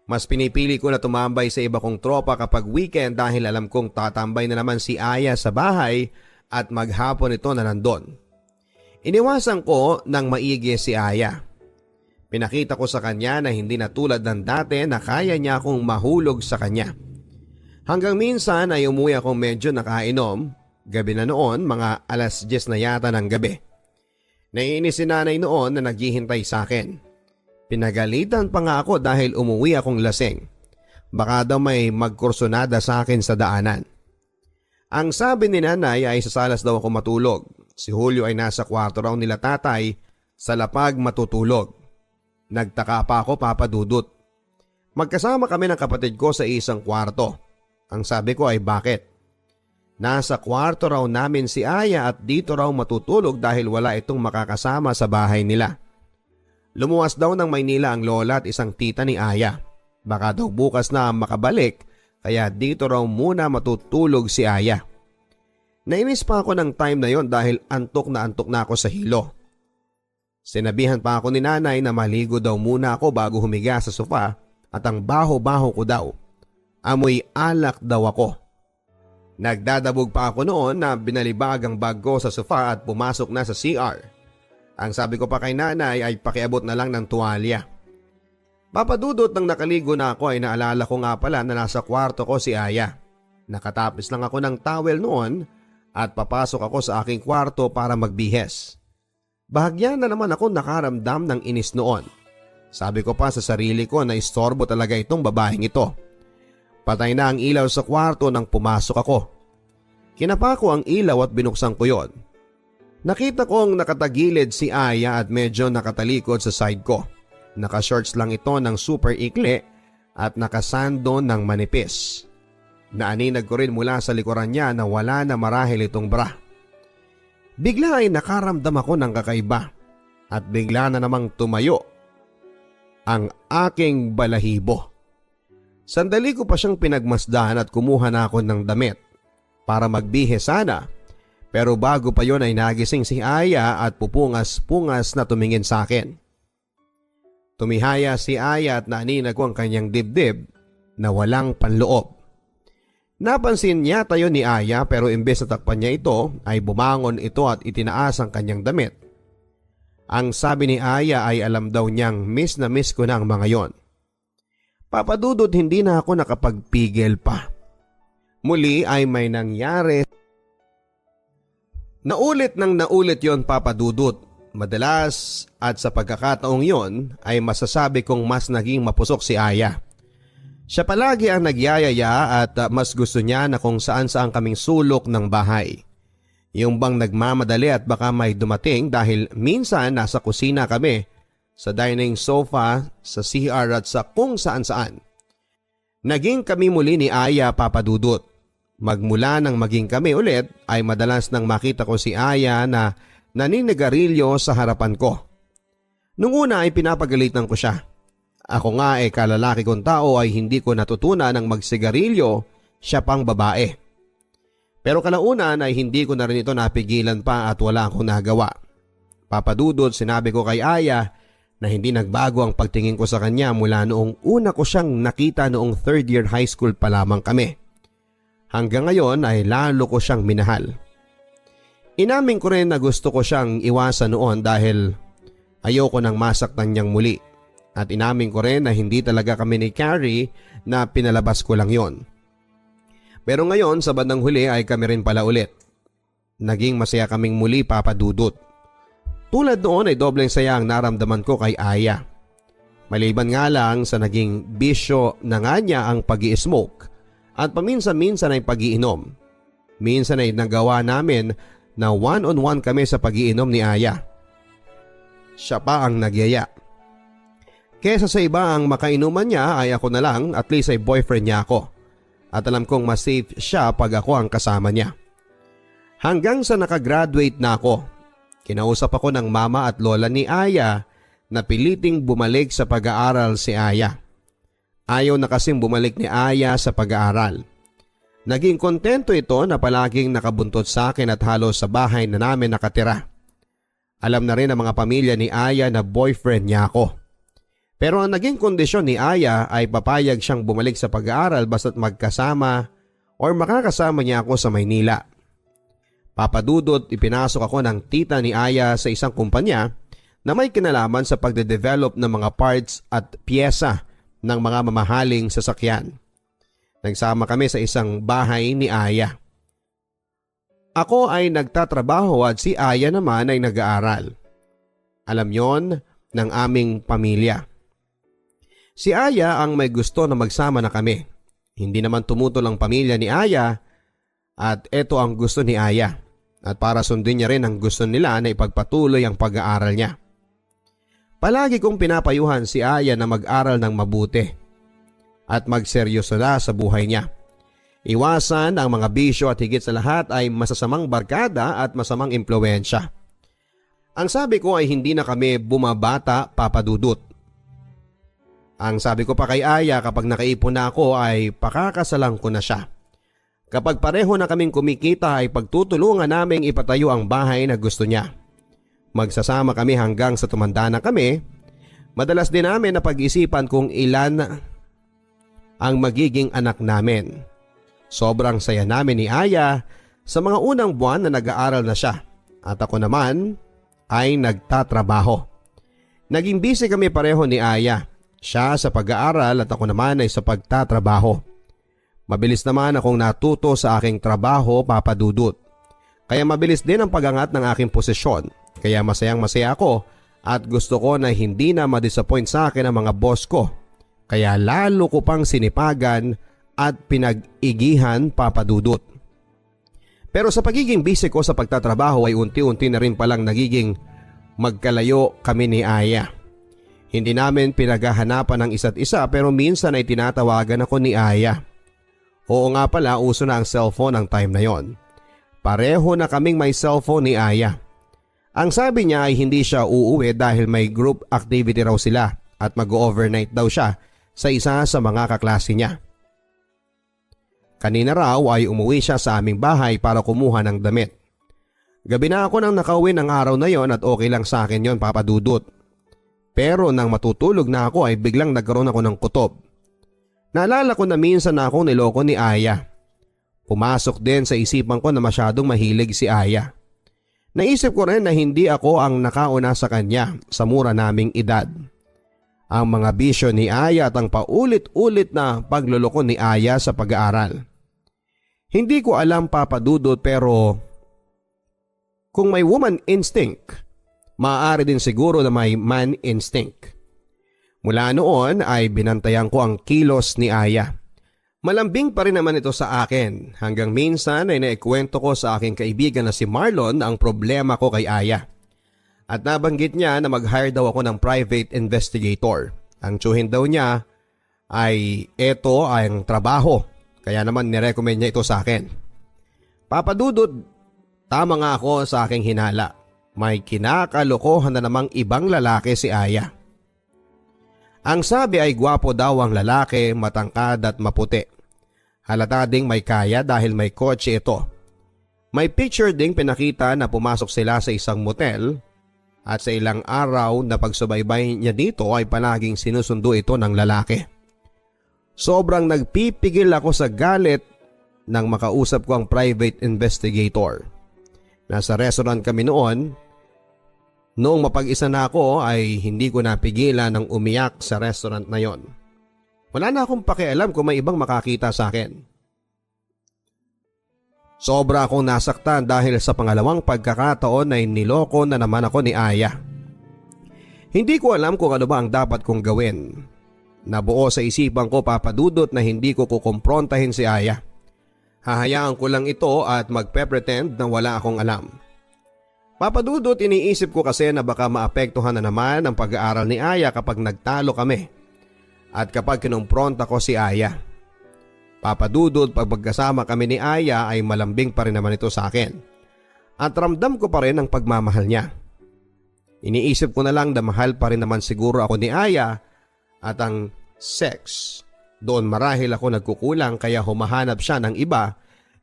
Mas pinipili ko na tumambay sa iba kong tropa kapag weekend dahil alam kong tatambay na naman si Aya sa bahay at maghapon ito na nandun. Iniwasan ko ng maigi si Aya. Pinakita ko sa kanya na hindi na tulad ng dati na kaya niya akong mahulog sa kanya. Hanggang minsan ay umuwi akong medyo nakainom, gabi na noon mga 10:00 na yata ng gabi. Naiinis si nanay noon na naghihintay sa akin. Pinagalitan pa nga ako dahil umuwi akong lasing. Baka daw may magkursunada sa akin sa daanan. Ang sabi ni nanay ay sasalas daw ako matulog. Si Julio ay nasa kwarto raw nila tatay sa lapag matutulog. Nagtaka pa ako, Papa Dudut. Magkasama kami ng kapatid ko sa isang kwarto. Ang sabi ko ay bakit? Nasa kwarto raw namin si Aya at dito raw matutulog dahil wala itong makakasama sa bahay nila. Lumuwas daw ng Maynila ang lola at isang tita ni Aya. Baka daw bukas na makabalik kaya dito raw muna matutulog si Aya. Nainis pa ako ng time na yon dahil antok na ako sa hilo. Sinabihan pa ako ni nanay na maligo daw muna ako bago humiga sa sofa at ang baho-baho ko daw. Amoy alak daw ako. Nagdadabog pa ako noon na binalibag ang bag ko sa sofa at pumasok na sa CR. Ang sabi ko pa kay nanay ay pakiabot na lang ng tuwalya. Papadudot nang nakaligo na ako ay naalala ko nga pala na nasa kwarto ko si Aya. Nakatapis lang ako ng towel noon at papasok ako sa aking kwarto para magbihes. Bahagya na naman ako nakaramdam ng inis noon. Sabi ko pa sa sarili ko na istorbo talaga itong babaeng ito. Patay na ang ilaw sa kwarto nang pumasok ako. Kinapa ko ang ilaw at binuksan ko yon. Nakita kong nakatagilid si Aya at medyo nakatalikod sa side ko. Naka-shorts lang ito ng super ikli at nakasando ng manipis. Naaninag ko rin mula sa likuran niya na wala na marahil itong bra. Bigla ay nakaramdam ako ng kakaiba at bigla na namang tumayo ang aking balahibo. Sandali ko pa siyang pinagmasdan at kumuha na ako ng damit para magbihe sana. Pero bago pa yon ay nagising si Aya at pupungas-pungas na tumingin sa akin. Tumihaya si Aya at naaninag ko ang kanyang dibdib na walang panloob. Napansin niya tayo ni Aya pero imbes na takpan niya ito ay bumangon ito at itinaas ang kanyang damit. Ang sabi ni Aya ay alam daw niyang miss na miss ko na ang mga yon. Papadudod hindi na ako nakapagpigil pa. Muli ay may nangyari. Naulit yon, Papa Dudut. Madalas at sa pagkakataong yon ay masasabi kong mas naging mapusok si Aya. Siya palagi ang nagyayaya at mas gusto niya na kung saan kaming sulok ng bahay. Yung bang nagmamadali at baka may dumating dahil minsan nasa kusina kami, sa dining sofa, sa CR at sa kung saan. Naging kami muli ni Aya, Papa Dudut. Magmula nang maging kami ulit ay madalas nang makita ko si Aya na naninigarilyo sa harapan ko. Nung una ay pinapagalitan ko siya. Ako nga kalalaki kong tao ay hindi ko natutunan ng magsigarilyo, siya pang babae. Pero kalaunan ay hindi ko na rin ito napigilan pa at wala akong nagawa. Papa Dudut, sinabi ko kay Aya na hindi nagbago ang pagtingin ko sa kanya mula noong una ko siyang nakita noong 3rd year high school pa lamang kami. Hanggang ngayon ay lalo ko siyang minahal. Inamin ko rin na gusto ko siyang iwasan noon dahil ayoko nang masaktan niyang muli. At inamin ko rin na hindi talaga kami ni Carrie na pinalabas ko lang yon. Pero ngayon sa bandang huli ay kami rin pala ulit. Naging masaya kaming muli, Papa Dudut. Tulad noon ay dobleng saya ang naramdaman ko kay Aya. Maliban nga lang sa naging bisyo na nga niya ang pag-i-smoke at paminsan-minsan ay pag-iinom. Minsan ay nagawa namin na one-on-one kami sa pag-iinom ni Aya. Siya pa ang nagyaya. Kesa sa iba ang makainuman niya ay ako na lang, at least ay boyfriend niya ako. At alam kong mas safe siya pag ako ang kasama niya. Hanggang sa nakagraduate na ako, kinausap ako ng mama at lola ni Aya na piliting bumalik sa pag-aaral si Aya. Ayaw na kasing bumalik ni Aya sa pag-aaral. Naging kontento ito na palaging nakabuntot sa akin at halos sa bahay na namin nakatira. Alam na rin ng mga pamilya ni Aya na boyfriend niya ako. Pero ang naging kondisyon ni Aya ay papayag siyang bumalik sa pag-aaral basta't magkasama or makakasama niya ako sa Maynila. Papa Dudut, ipinasok ako ng tita ni Aya sa isang kumpanya na may kinalaman sa pagde-develop ng mga parts at piyesa ng mga mamahaling sasakyan. Nagsama kami sa isang bahay ni Aya. Ako ay nagtatrabaho at si Aya naman ay nag-aaral. Alam yon ng aming pamilya. Si Aya ang may gusto na magsama na kami. Hindi naman tumutol ang pamilya ni Aya at ito ang gusto ni Aya. At para sundin niya rin ang gusto nila na ipagpatuloy ang pag-aaral niya. Palagi kong pinapayuhan si Aya na mag-aral ng mabuti at magseryoso na sa buhay niya. Iwasan ang mga bisyo at higit sa lahat ay masasamang barkada at masamang impluwensya. Ang sabi ko ay hindi na kami bumabata, Papa Dudut. Ang sabi ko pa kay Aya kapag nakaipon na ako ay pakakasalang ko na siya. Kapag pareho na kaming kumikita ay pagtutulungan naming ipatayo ang bahay na gusto niya. Magsasama kami hanggang sa tumanda na kami. Madalas din namin na pag-isipan kung ilan ang magiging anak namin. Sobrang saya namin ni Aya sa mga unang buwan na nag-aaral na siya at ako naman ay nagtatrabaho. Naging busy kami pareho ni Aya. Siya sa pag-aaral at ako naman ay sa pagtatrabaho. Mabilis naman akong natuto sa aking trabaho, Papa Dudut. Kaya mabilis din ang pag-angat ng aking posisyon. Kaya masayang masaya ako at gusto ko na hindi na ma-disappoint sa akin ang mga boss ko. Kaya lalo ko pang sinipagan at pinag-igihan, Papa Dudut. Pero sa pagiging busy ko sa pagtatrabaho ay unti-unti na rin palang nagiging magkalayo kami ni Aya. Hindi namin pinaghahanapan ng isa't isa pero minsan ay tinatawagan ako ni Aya. Oo nga pala, uso na ang cellphone ang time na yon. Pareho na kaming may cellphone ni Aya. Ang sabi niya ay hindi siya uuwi dahil may group activity raw sila at mag-overnight daw siya sa isa sa mga kaklase niya. Kanina raw ay umuwi siya sa aming bahay para kumuha ng damit. Gabi na ako nang nakauwi ng araw na yon at okay lang sa akin yon, Papa Dudut. Pero nang matutulog na ako ay biglang nagkaroon ako ng kutob. Naalala ko na minsan na akong niloko ni Aya. Pumasok din sa isipan ko na masyadong mahilig si Aya. Naisip ko rin na hindi ako ang nakauna sa kanya sa mura naming edad. Ang mga bisyo ni Aya at ang paulit-ulit na pagluloko ni Aya sa pag-aaral. Hindi ko alam, Papa Dudut, pero kung may woman instinct, maaari din siguro na may man instinct. Mula noon ay binantayan ko ang kilos ni Aya. Malambing pa rin naman ito sa akin hanggang minsan ay naikwento ko sa aking kaibigan na si Marlon ang problema ko kay Aya. At nabanggit niya na mag-hire daw ako ng private investigator. Ang tsuhin daw niya ay ito ang trabaho, kaya naman nirecommend niya ito sa akin. Papa Dudut, tama nga ako sa aking hinala. May kinakalokohan na namang ibang lalaki si Aya. Ang sabi ay gwapo daw ang lalaki, matangkad at maputi. Halata ding may kaya dahil may kotse ito. May picture ding pinakita na pumasok sila sa isang motel at sa ilang araw na pagsubaybay niya dito ay palaging sinusundo ito ng lalaki. Sobrang nagpipigil ako sa galit nang makausap ko ang private investigator. Nasa restaurant kami noon. Noong mapag-isa na ako ay hindi ko napigilan ng umiyak sa restaurant na yon. Wala na akong pakialam kung may ibang makakita sa akin. Sobra akong nasaktan dahil sa pangalawang pagkakataon ay niloko na naman ako ni Aya. Hindi ko alam kung ano ba ang dapat kong gawin. Nabuo sa isipan ko, Papa Dudut, na hindi ko kukumprontahin si Aya. Hahayaan ko lang ito at magpe-pretend na wala akong alam. Papa Dudut, iniisip ko kasi na baka maapektuhan na naman ang pag-aaral ni Aya kapag nagtalo kami at kapag kinumpronta ko si Aya. Papa Dudut, pag magkasama kami ni Aya ay malambing pa rin naman ito sa akin at ramdam ko pa rin ang pagmamahal niya. Iniisip ko na lang na mahal pa rin naman siguro ako ni Aya at ang sex, doon marahil ako nagkukulang kaya humahanap siya ng iba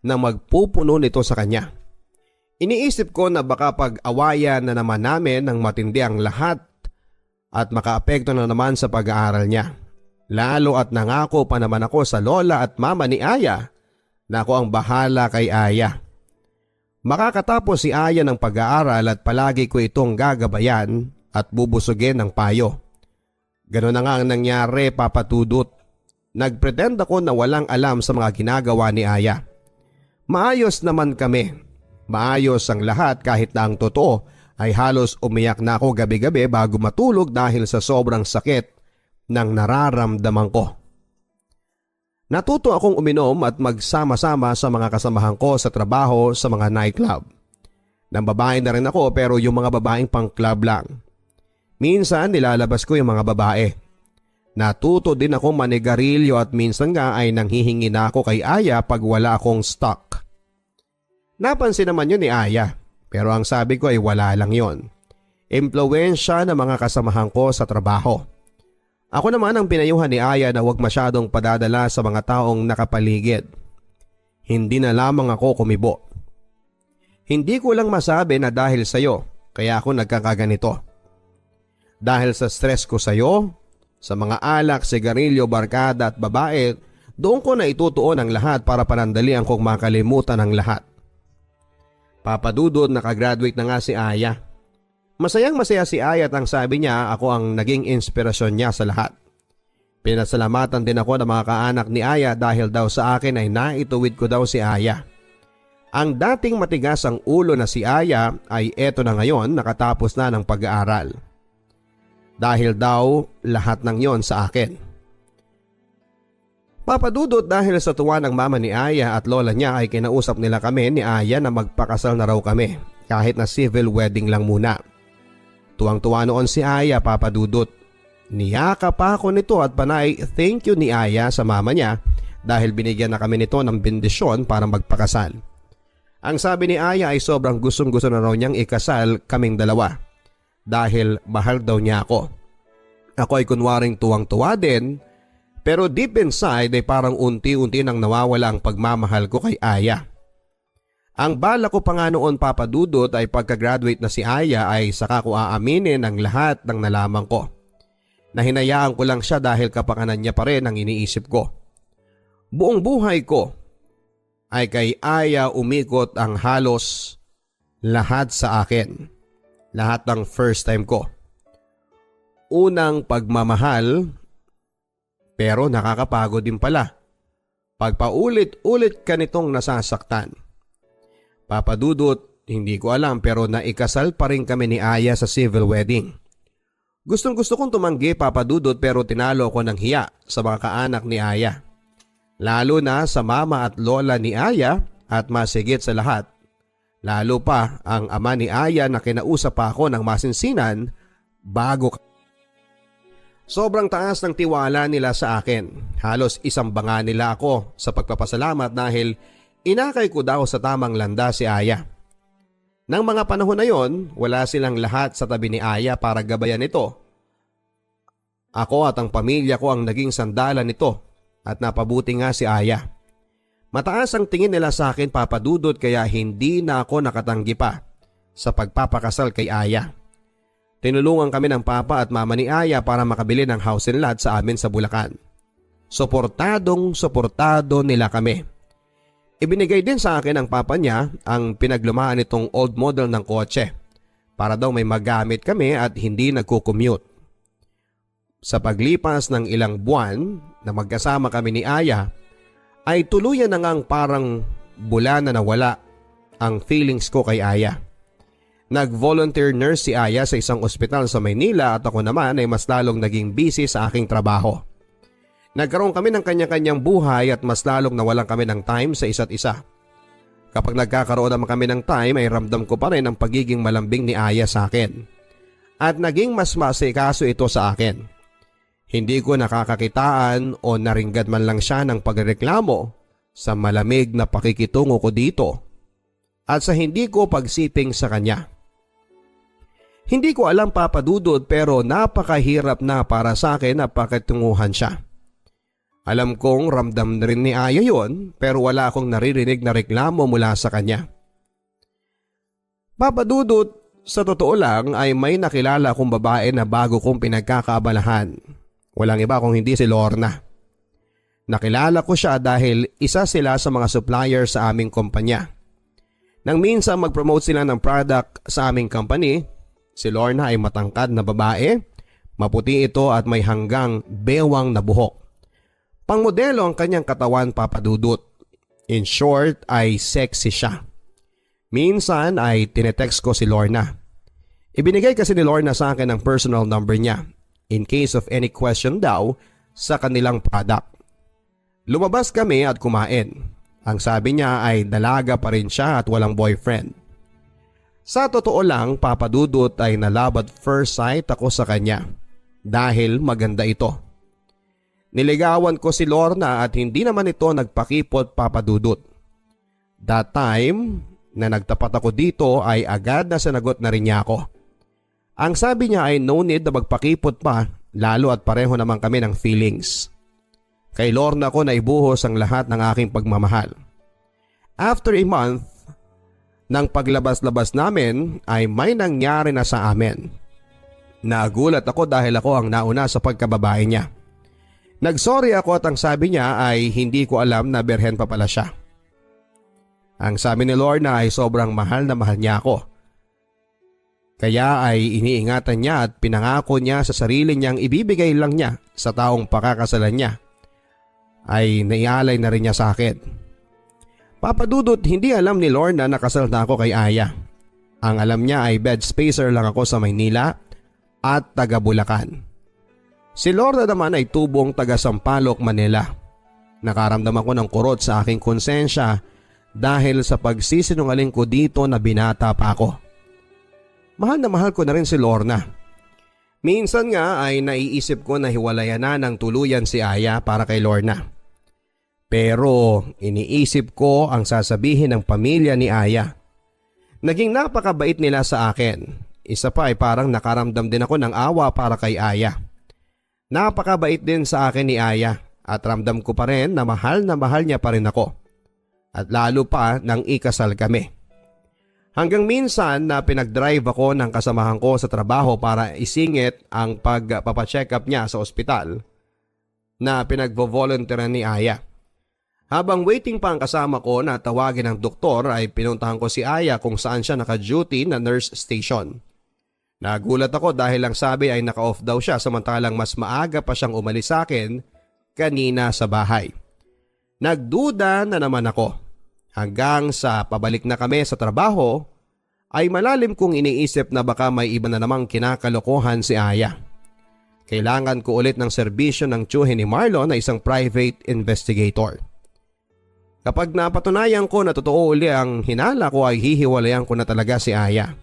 na magpupuno nito sa kanya. Iniisip ko na baka pag-awayan na naman namin ng matindi ang lahat at makaapekto na naman sa pag-aaral niya. Lalo at nangako pa naman ako sa lola at mama ni Aya na ako ang bahala kay Aya. Makakatapos si Aya ng pag-aaral at palagi ko itong gagabayan at bubusugin ng payo. Ganun na nga ang nangyari, Papa Dudut. Nagpretend ako na walang alam sa mga ginagawa ni Aya. Maayos naman kami. Maayos ang lahat kahit na ang totoo ay halos umiyak na ako gabi-gabi bago matulog dahil sa sobrang sakit ng nararamdaman ko. Natuto akong uminom at magsama-sama sa mga kasamahan ko sa trabaho sa mga nightclub. Nang babae na rin ako pero yung mga babaeng pang club lang. Minsan nilalabas ko yung mga babae. Natuto din ako manigarilyo at minsan nga ay nanghihingi na ako kay Aya pag wala akong stock. Napansin naman yun ni Aya, pero ang sabi ko ay wala lang yon. Impluwensya ng mga kasamahan ko sa trabaho. Ako naman ang pinayuhan ni Aya na huwag masyadong padadala sa mga taong nakapaligid. Hindi na lamang ako kumibo. Hindi ko lang masabi na dahil sa'yo, kaya ako nagkakaganito. Dahil sa stress ko sa'yo, sa mga alak, sigarilyo, barkada at babae, doon ko na itutuon ang lahat para panandalian kong makalimutan ang lahat. Papa Dudut, nakagraduate na nga si Aya. Masayang masaya si Aya at ang sabi niya ako ang naging inspirasyon niya sa lahat. Pinasalamatan din ako ng mga kaanak ni Aya dahil daw sa akin ay naituwid ko daw si Aya. Ang dating matigas ang ulo na si Aya ay eto na ngayon nakatapos na ng pag-aaral. Dahil daw lahat ng yon sa akin. Papa Dudut, dahil sa tuwa ng mama ni Aya at lola niya ay kinausap nila kami ni Aya na magpakasal na raw kami kahit na civil wedding lang muna. Tuwang-tuwa noon si Aya, Papa Dudut. Niyaka pa ako nito at panay thank you ni Aya sa mama niya dahil binigyan na kami nito ng bendisyon para magpakasal. Ang sabi ni Aya ay sobrang gustong-gusto na raw niyang ikasal kaming dalawa dahil mahal daw niya ako. Ako ay kunwaring tuwang-tuwa din. Pero deep inside ay parang unti-unti nang nawawala ang pagmamahal ko kay Aya. Ang bala ko pa nga noon, Papa Dudut, ay pagka-graduate na si Aya ay saka ko aaminin ang lahat ng nalaman ko. Nahinayaan ko lang siya dahil kapakanan niya pa rin ang iniisip ko. Buong buhay ko ay kay Aya umikot ang halos lahat sa akin. Lahat ng first time ko. Unang pagmamahal. Pero nakakapagod din pala. Pagpaulit-ulit ka nitong nasasaktan. Papa Dudut, hindi ko alam pero naikasal pa rin kami ni Aya sa civil wedding. Gustong-gusto kong tumanggi, Papa Dudut, pero tinalo ko ng hiya sa mga kaanak ni Aya. Lalo na sa mama at lola ni Aya at masigit sa lahat. Lalo pa ang ama ni Aya na kinausap pa ako ng masinsinan bago. Sobrang taas ng tiwala nila sa akin. Halos isang banga nila ako sa pagpapasalamat dahil inakay ko daw sa tamang landa si Aya. Nang mga panahon na yon, wala silang lahat sa tabi ni Aya para gabayan ito. Ako at ang pamilya ko ang naging sandalan nito at napabuti nga si Aya. Mataas ang tingin nila sa akin, Papa Dudut, kaya hindi na ako nakatanggi pa sa pagpapakasal kay Aya. Tinulungan kami ng papa at mama ni Aya para makabili ng house and lot sa amin sa Bulacan. Suportado nila kami. Ibinigay din sa akin ng papa niya ang pinaglumaan nitong old model ng kotse para daw may magamit kami at hindi nagko-commute. Sa paglipas ng ilang buwan na magkasama kami ni Aya, ay tuluyan na ngang parang bula na nawala ang feelings ko kay Aya. Nag-volunteer nurse si Aya sa isang ospital sa Maynila at ako naman ay mas lalong naging busy sa aking trabaho. Nagkaroon kami ng kanya-kanyang buhay at mas lalong nawalan kami ng time sa isa't isa. Kapag nagkakaroon naman kami ng time ay ramdam ko pa rin ang pagiging malambing ni Aya sa akin. At naging mas masikaso ito sa akin. Hindi ko nakakakitaan o naringgad man lang siya ng pagreklamo sa malamig na pakikitungo ko dito at sa hindi ko pagsiping sa kanya. Hindi ko alam, Papa Dudut, pero napakahirap na para sa akin na pakitunguhan siya. Alam kong ramdam na rin ni Aya yon, pero wala akong naririnig na reklamo mula sa kanya. Papa Dudut, sa totoo lang ay may nakilala akong babae na bago kong pinagkakaabalahan. Walang iba kung hindi si Lorna. Nakilala ko siya dahil isa sila sa mga supplier sa aming kumpanya. Nang minsan mag-promote sila ng product sa aming company, si Lorna ay matangkad na babae, maputi ito at may hanggang bewang na buhok. Pangmodelo ang kanyang katawan, Papa Dudut. In short ay sexy siya. Minsan ay tinetext ko si Lorna. Ibinigay kasi ni Lorna sa akin ang personal number niya in case of any question daw sa kanilang product. Lumabas kami at kumain. Ang sabi niya ay dalaga pa rin siya at walang boyfriend. Sa totoo lang, Papa Dudut, ay nalabat first sight ako sa kanya dahil maganda ito. Niligawan ko si Lorna at hindi naman ito nagpakipot, Papa Dudut. That time na nagtapat ako dito ay agad na sinagot na rin niya ako. Ang sabi niya ay no need na magpakipot pa, lalo at pareho naman kami ng feelings. Kay Lorna ko na ibuhos ang lahat ng aking pagmamahal. After a month ng paglabas-labas namin ay may nangyari na sa amin. Nagulat ako dahil ako ang nauna sa pagkababae niya. Nagsorry ako at ang sabi niya ay hindi ko alam na berhen pa pala siya. Ang sabi ni Lorna ay sobrang mahal na mahal niya ako. Kaya ay iniingatan niya at pinangako niya sa sarili niyang ibibigay lang niya sa taong pakakasalan niya. Ay naialay na rin niya sa akin. Papa Dudut, hindi alam ni Lorna na kasal na ako kay Aya. Ang alam niya ay bed spacer lang ako sa Maynila at taga Bulacan. Si Lorna naman ay tubong taga Sampaloc, Manila. Nakaramdam ako ng kurot sa aking konsensya dahil sa pagsisinungaling ko dito na binata pa ako. Mahal na mahal ko na rin si Lorna. Minsan nga ay naiisip ko na hiwalayan na ng tuluyan si Aya para kay Lorna. Pero iniisip ko ang sasabihin ng pamilya ni Aya. Naging napakabait nila sa akin. Isa pa ay parang nakaramdam din ako ng awa para kay Aya. Napakabait din sa akin ni Aya at ramdam ko pa rin na mahal niya pa rin ako. At lalo pa nang ikasal kami. Hanggang minsan na pinag-drive ako ng kasamahan ko sa trabaho para isingit ang pagpapacheck up niya sa ospital na pinagvo-volunteeran ni Aya. Habang waiting pa ang kasama ko na tawagin ng doktor ay pinuntahan ko si Aya kung saan siya naka-duty na nurse station. Nagulat ako dahil ang sabi ay naka-off daw siya samantalang mas maaga pa siyang umalis sa akin kanina sa bahay. Nagduda na naman ako. Hanggang sa pabalik na kami sa trabaho ay malalim kong iniisip na baka may iba na namang kinakalokohan si Aya. Kailangan ko ulit ng serbisyo ng tiyuhin ni Marlon na isang private investigator. Kapag napatunayan ko na totoo uli ang hinala ko ay hihiwalayan ko na talaga si Aya.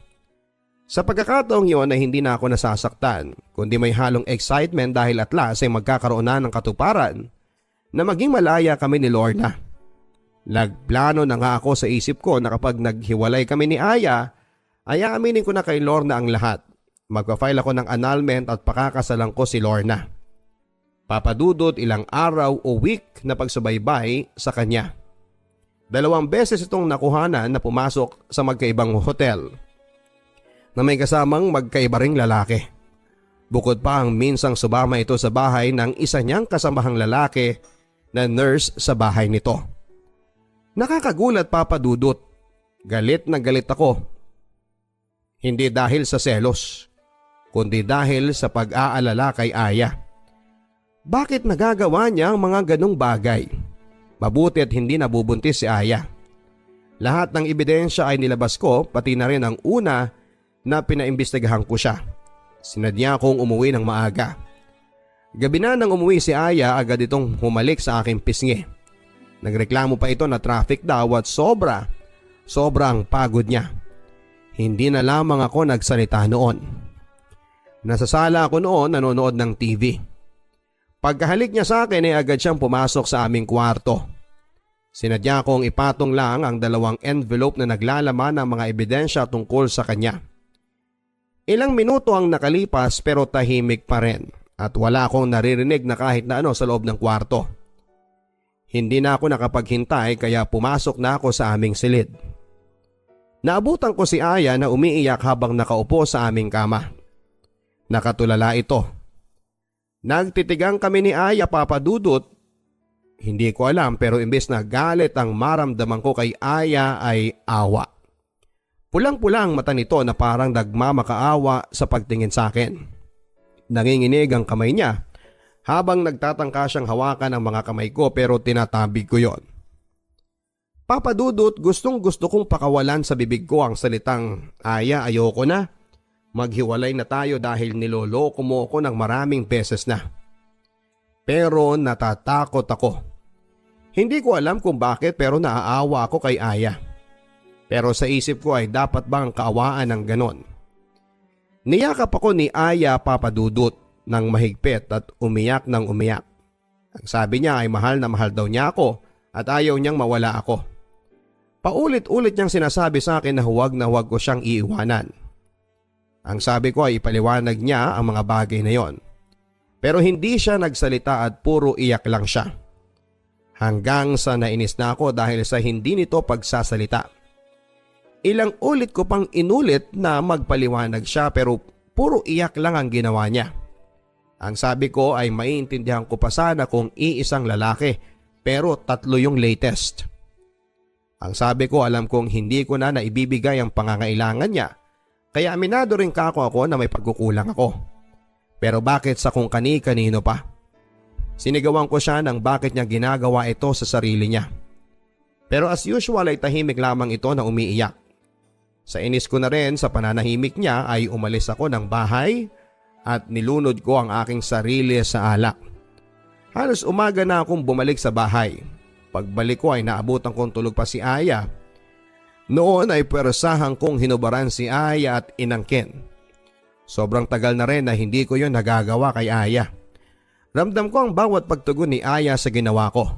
Sa pagkakataong yun ay hindi na ako nasasaktan kundi may halong excitement dahil at last ay magkakaroon na ng katuparan na maging malaya kami ni Lorna. Nagplano na nga ako sa isip ko na kapag naghiwalay kami ni Aya ay aaminin ko na kay Lorna ang lahat. Magpa-file ako ng annulment at pakakasalan ko si Lorna. Papadudot ilang araw o week na pagsubaybay sa kanya. 2 beses itong nakuhanan na pumasok sa magkaibang hotel na may kasamang magkaiba ring lalaki. Bukod pa ang minsang sumama ito sa bahay ng isa niyang kasamahang lalaki na nurse sa bahay nito. Nakakagulat, Papa Dudut. Galit na galit ako. Hindi dahil sa selos, kundi dahil sa pag-aalala kay Aya. Bakit nagagawa niya ang mga ganong bagay? Mabuti at hindi nabubuntis si Aya. Lahat ng ebidensya ay nilabas ko, pati na rin ang una na pinaimbestigahan ko siya. Sinadya kong umuwi ng maaga. Gabi na nang umuwi si Aya, agad itong humalik sa aking pisngi. Nagreklamo pa ito na traffic daw at sobrang pagod niya. Hindi na lamang ako nagsalita noon. Nasa sala ako noon nanonood ng TV. Pagkahalik niya sa akin ay agad siyang pumasok sa aming kwarto. Sinadya kong ipatong lang ang 2 envelope na naglalaman ng mga ebidensya tungkol sa kanya. Ilang minuto ang nakalipas pero tahimik pa rin at wala akong naririnig na kahit na ano sa loob ng kwarto. Hindi na ako nakapaghintay kaya pumasok na ako sa aming silid. Naabutan ko si Aya na umiiyak habang nakaupo sa aming kama. Nakatulala ito. Nagtitigang kami ni Aya, Papa Dudut. Hindi ko alam pero imbes na galit ang maramdaman ko kay Aya ay awa. Pulang-pulang mata nito na parang nagmamakaawa sa pagtingin sa akin. Nanginginig ang kamay niya habang nagtatangka siyang hawakan ang mga kamay ko pero tinatabig ko yon. Papa Dudut, gustong gusto kong pakawalan sa bibig ko ang salitang, Aya, ayoko na. Maghiwalay na tayo dahil niloloko mo ako ng maraming beses na. Pero natatakot ako. Hindi ko alam kung bakit pero naaawa ako kay Aya. Pero sa isip ko ay dapat bang kaawaan ng ganon? Niyakap ako ni Aya, Papa Dudut, ng mahigpit at umiyak ng umiyak. Ang sabi niya ay mahal na mahal daw niya ako at ayaw niyang mawala ako. Paulit-ulit niyang sinasabi sa akin na huwag ko siyang iiwanan. Ang sabi ko ay ipaliwanag niya ang mga bagay na yon. Pero hindi siya nagsalita at puro iyak lang siya. Hanggang sa nainis na ako dahil sa hindi nito pagsasalita. Ilang ulit ko pang inulit na magpaliwanag siya pero puro iyak lang ang ginawa niya. Ang sabi ko ay maiintindihan ko pa sana kung iisang lalaki pero 3 yung latest. Ang sabi ko alam kong hindi ko na naibibigay ang pangangailangan niya kaya aminado rin ako na may pagkukulang ako. Pero bakit sa kung kani-kanino pa? Sinigawan ko siya ng bakit niya ginagawa ito sa sarili niya. Pero as usual ay tahimik lamang ito na umiiyak. Sa inis ko na rin sa pananahimik niya ay umalis ako ng bahay at nilunod ko ang aking sarili sa alak. Halos umaga na akong bumalik sa bahay. Pagbalik ko ay naabutan kong tulog pa si Aya. Noon ay pwersahan kong hinubaran si Aya at inangkin. Sobrang tagal na rin na hindi ko yon nagagawa kay Aya. Ramdam ko ang bawat pagtugon ni Aya sa ginawa ko.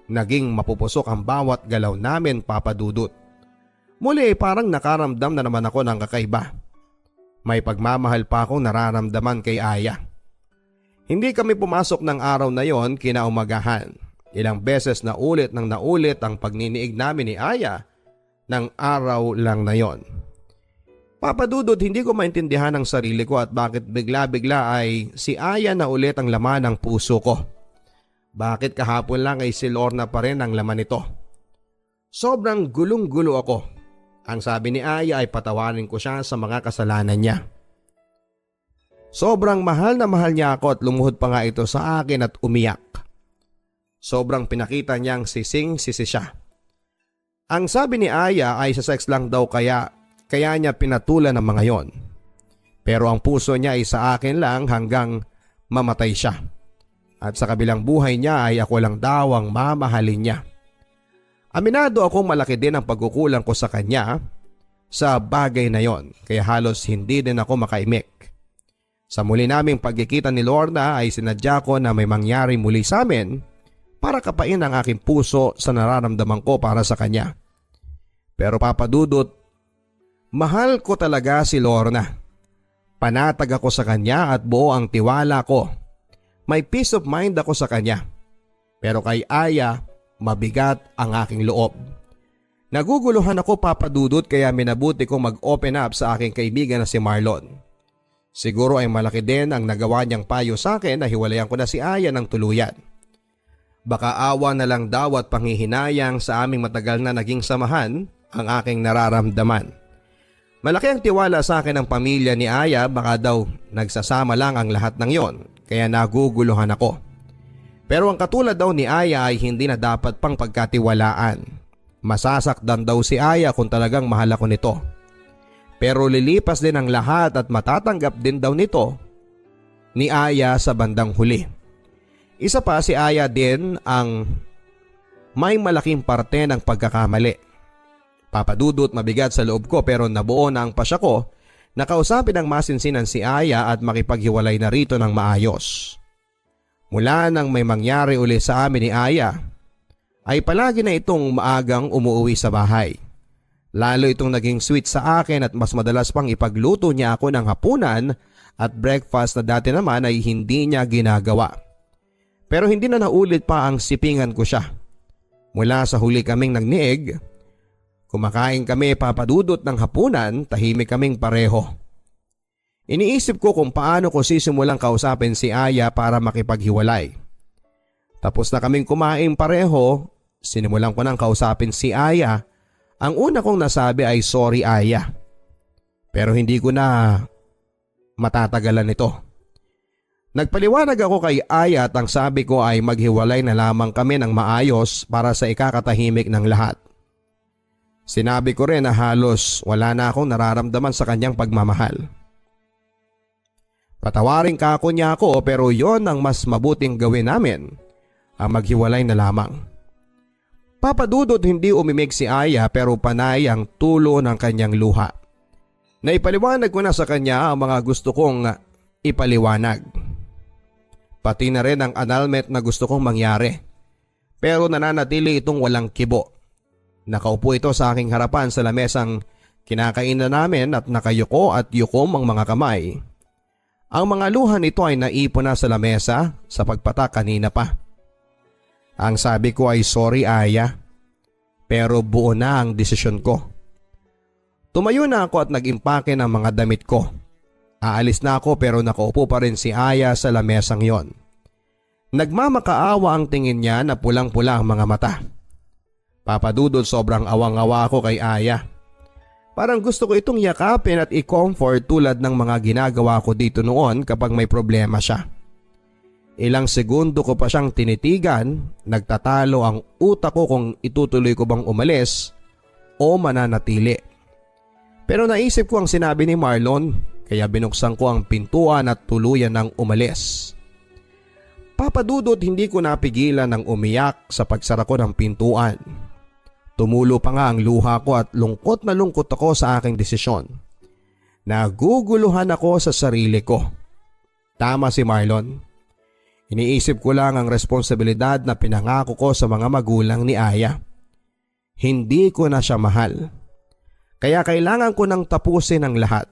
Naging mapupusok ang bawat galaw namin, Papa Dudut. Muli ay parang nakaramdam na naman ako ng kakaiba. May pagmamahal pa akong nararamdaman kay Aya. Hindi kami pumasok ng araw na yon kinaumagahan. Ilang beses na ulit ang pagniniig namin ni Aya ng araw lang na yon. Papa Dudut, hindi ko maintindihan ang sarili ko at bakit bigla-bigla ay si Aya na ulit ang laman ng puso ko. Bakit kahapon lang ay si Lorna pa rin ang laman nito? Sobrang gulong-gulo ako. Ang sabi ni Aya ay patawarin ko siya sa mga kasalanan niya. Sobrang mahal na mahal niya ako at lumuhod pa nga ito sa akin at umiyak. Sobrang pinakita niyang sising-sisi siya. Ang sabi ni Aya ay sa sex lang daw kaya niya pinatulan ng mga yon. Pero ang puso niya ay sa akin lang hanggang mamatay siya. At sa kabilang buhay niya ay ako lang daw ang mamahalin niya. Aminado akong malaki din ang pagkukulang ko sa kanya sa bagay na yon kaya halos hindi din ako makaimik. Sa muli naming pagkikita ni Lorna ay sinadya ko na may mangyari muli sa amin para kapain ang aking puso sa nararamdaman ko para sa kanya. Pero Papa Dudut, mahal ko talaga si Lorna. Panatag ako sa kanya at buo ang tiwala ko. May peace of mind ako sa kanya. Pero kay Aya, mabigat ang aking loob. Naguguluhan ako, Papa Dudut, kaya minabuti kong mag-open up sa aking kaibigan na si Marlon. Siguro ay malaki din ang nagawa niyang payo sa akin na hiwalayan ko na si Aya ng tuluyan. Baka awa na lang daw at panghihinayang sa aming matagal na naging samahan ang aking nararamdaman. Malaki ang tiwala sa akin ng pamilya ni Aya, baka daw nagsasama lang ang lahat ng yon, kaya naguguluhan ako. Pero ang katulad daw ni Aya ay hindi na dapat pang pagkatiwalaan. Masasaktan daw si Aya kung talagang mahal ako nito. Pero lilipas din ang lahat at matatanggap din daw nito ni Aya sa bandang huli. Isa pa, si Aya din ang may malaking parte ng pagkakamali. Papa Dudut, mabigat sa loob ko pero nabuo na ang pasya ko na kausapin ng masinsinan si Aya at makipaghiwalay na rito ng maayos. Mula nang may mangyari uli sa amin ni Aya, ay palagi na itong maagang umuwi sa bahay. Lalo itong naging sweet sa akin at mas madalas pang ipagluto niya ako ng hapunan at breakfast na dati naman ay hindi niya ginagawa. Pero hindi na naulit pa ang sipingan ko siya. Mula sa huli kaming nagniig, kumakain kami, Papa Dudut, ng hapunan, tahimik kaming pareho. Iniisip ko kung paano ko sisimulang kausapin si Aya para makipaghiwalay. Tapos na kaming kumain pareho, sinimulan ko nang kausapin si Aya. Ang una kong nasabi ay sorry Aya. Pero hindi ko na matatagalan ito. Nagpaliwanag ako kay Aya at ang sabi ko ay maghiwalay na lamang kami ng maayos para sa ikakatahimik ng lahat. Sinabi ko rin na halos wala na akong nararamdaman sa kanyang pagmamahal. Patawarin ka ako niya ako pero yon ang mas mabuting gawin namin, ang maghiwalay na lamang. Papa Dudut, hindi umimik si Aya pero panay ang tulo ng kanyang luha. Naipaliwanag ko na sa kanya ang mga gusto kong ipaliwanag. Pati na rin ang annulment na gusto kong mangyari. Pero nananatili itong walang kibo. Nakaupo ito sa aking harapan sa lamesang kinakainan namin at nakayuko at yukom ang mga kamay. Ang mga luha nito ay naipon na sa lamesa sa pagpatak kanina pa. Ang sabi ko ay sorry Aya, pero buo na ang desisyon ko. Tumayo na ako at nag-impake ng mga damit ko. Aalis na ako pero nakaupo pa rin si Aya sa lamesang yon. Nagmamakaawa ang tingin niya na pulang-pula ang mga mata. Papa Dudut, sobrang awang-awa ako kay Aya. Parang gusto ko itong yakapin at i-comfort tulad ng mga ginagawa ko dito noon kapag may problema siya. Ilang segundo ko pa siyang tinitigan, nagtatalo ang utak ko kung itutuloy ko bang umalis o mananatili. Pero naisip ko ang sinabi ni Marlon, kaya binuksan ko ang pintuan at tuluyan ng umalis. Papa Dudut, hindi ko napigilan ng umiyak sa pagsara ko ng pintuan. Tumulo pa nga ang luha ko at lungkot na lungkot ako sa aking desisyon. Naguguluhan ako sa sarili ko. Tama si Marlon. Iniisip ko lang ang responsibilidad na pinangako ko sa mga magulang ni Aya. Hindi ko na siya mahal. Kaya kailangan ko nang tapusin ang lahat.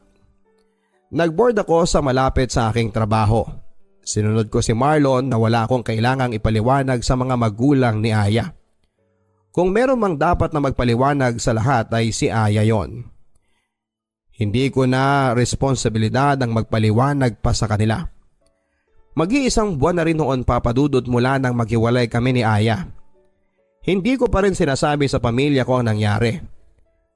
Nagboard ako sa malapit sa aking trabaho. Sinunod ko si Marlon na wala akong kailangang ipaliwanag sa mga magulang ni Aya. Kung meron mang dapat na magpaliwanag sa lahat ay si Aya yon. Hindi ko na responsibilidad ang magpaliwanag pa sa kanila. Mag-iisang buwan na rin noon, Papa Dudut, mula nang maghiwalay kami ni Aya. Hindi ko pa rin sinasabi sa pamilya ko ang nangyari.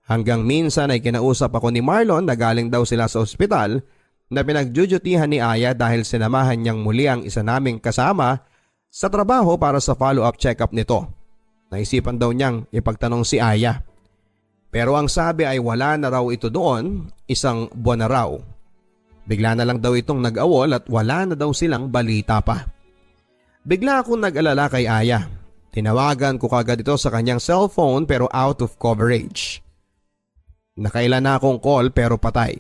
Hanggang minsan ay kinausap ako ni Marlon na galing daw sila sa ospital na pinagjujutihan ni Aya dahil sinamahan niyang muli ang isa naming kasama sa trabaho para sa follow-up check-up nito. Naisipan daw niyang ipagtanong si Aya. Pero ang sabi ay wala na raw ito doon, isang buwan na raw. Bigla na lang daw itong nag-awol at wala na daw silang balita pa. Bigla akong nag-alala kay Aya. Tinawagan ko kagad ito sa kanyang cellphone pero out of coverage. Nakailan na akong call pero patay.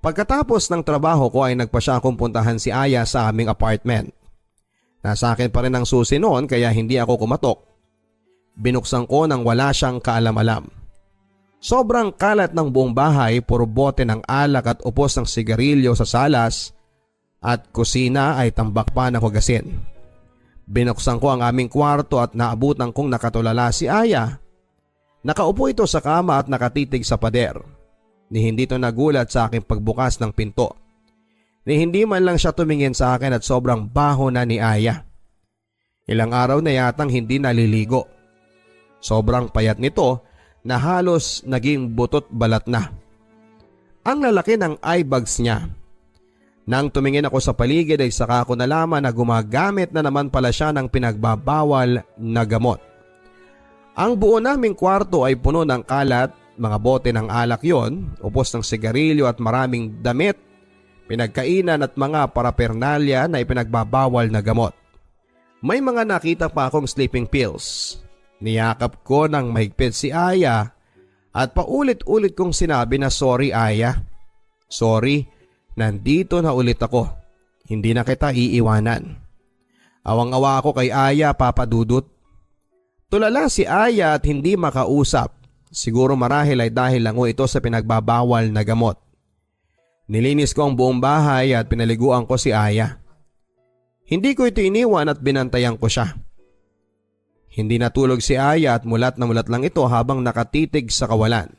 Pagkatapos ng trabaho ko ay nagpa siya akong puntahan si Aya sa aming apartment. Nasa akin pa rin ang susi noon kaya hindi ako kumatok. Binuksan ko nang wala siyang kaalam-alam. Sobrang kalat ng buong bahay, puro bote ng alak at upos ng sigarilyo sa salas at kusina ay tambak pa na hugasin. Binuksan ko ang aming kwarto at naabutan kong nakatulala si Aya. Nakaupo ito sa kama at nakatitig sa pader. Ni hindi ito nagulat sa aking pagbukas ng pinto. Ni hindi man lang siya tumingin sa akin at sobrang baho na ni Aya. Ilang araw na yatang hindi naliligo. Sobrang payat nito na halos naging butot balat na. Ang lalaki ng eye bags niya. Nang tumingin ako sa paligid ay saka ko nalaman na gumagamit na naman pala siya ng pinagbabawal na gamot. Ang buo naming kwarto ay puno ng kalat, mga bote ng alak yon, upos ng sigarilyo at maraming damit, pinagkainan at mga parapernalya na ipinagbabawal na gamot. May mga nakita pa akong sleeping pills. Niyakap ko ng mahigpit si Aya at paulit-ulit kong sinabi na sorry Aya. Sorry, nandito na ulit ako. Hindi na kita iiwanan. Awang-awa ako kay Aya, Papa Dudut. Tulala si Aya at hindi makausap. Siguro marahil ay dahil lang ito sa pinagbabawal na gamot. Nilinis ko ang buong bahay at pinaliguan ko si Aya. Hindi ko ito iniwan at binantayan ko siya. Hindi natulog si Aya at mulat na mulat lang ito habang nakatitig sa kawalan.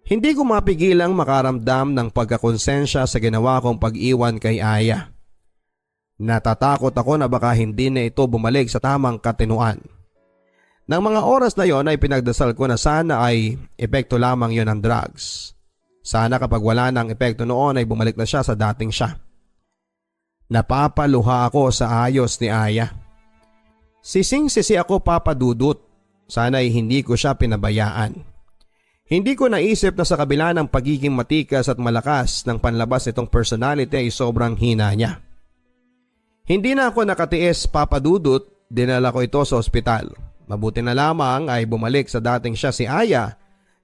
Hindi ko mapigilang makaramdam ng pagkakonsensya sa ginawa kong pag-iwan kay Aya. Natatakot ako na baka hindi na ito bumalik sa tamang katinuan. Nang mga oras na yon ay pinagdasal ko na sana ay epekto lamang yon ng drugs. Sana kapag wala ng epekto noon ay bumalik na siya sa dating siya. Napapaluha ako sa ayos ni Aya. Sising-sisi ako, Papa Dudut. Sana ay hindi ko siya pinabayaan. Hindi ko naisip na sa kabila ng pagiging matikas at malakas ng panlabas nitong personality ay sobrang hina niya. Hindi na ako nakatiis, Papa Dudut. Dinala ko ito sa ospital. Mabuti na lamang ay bumalik sa dating siya si Aya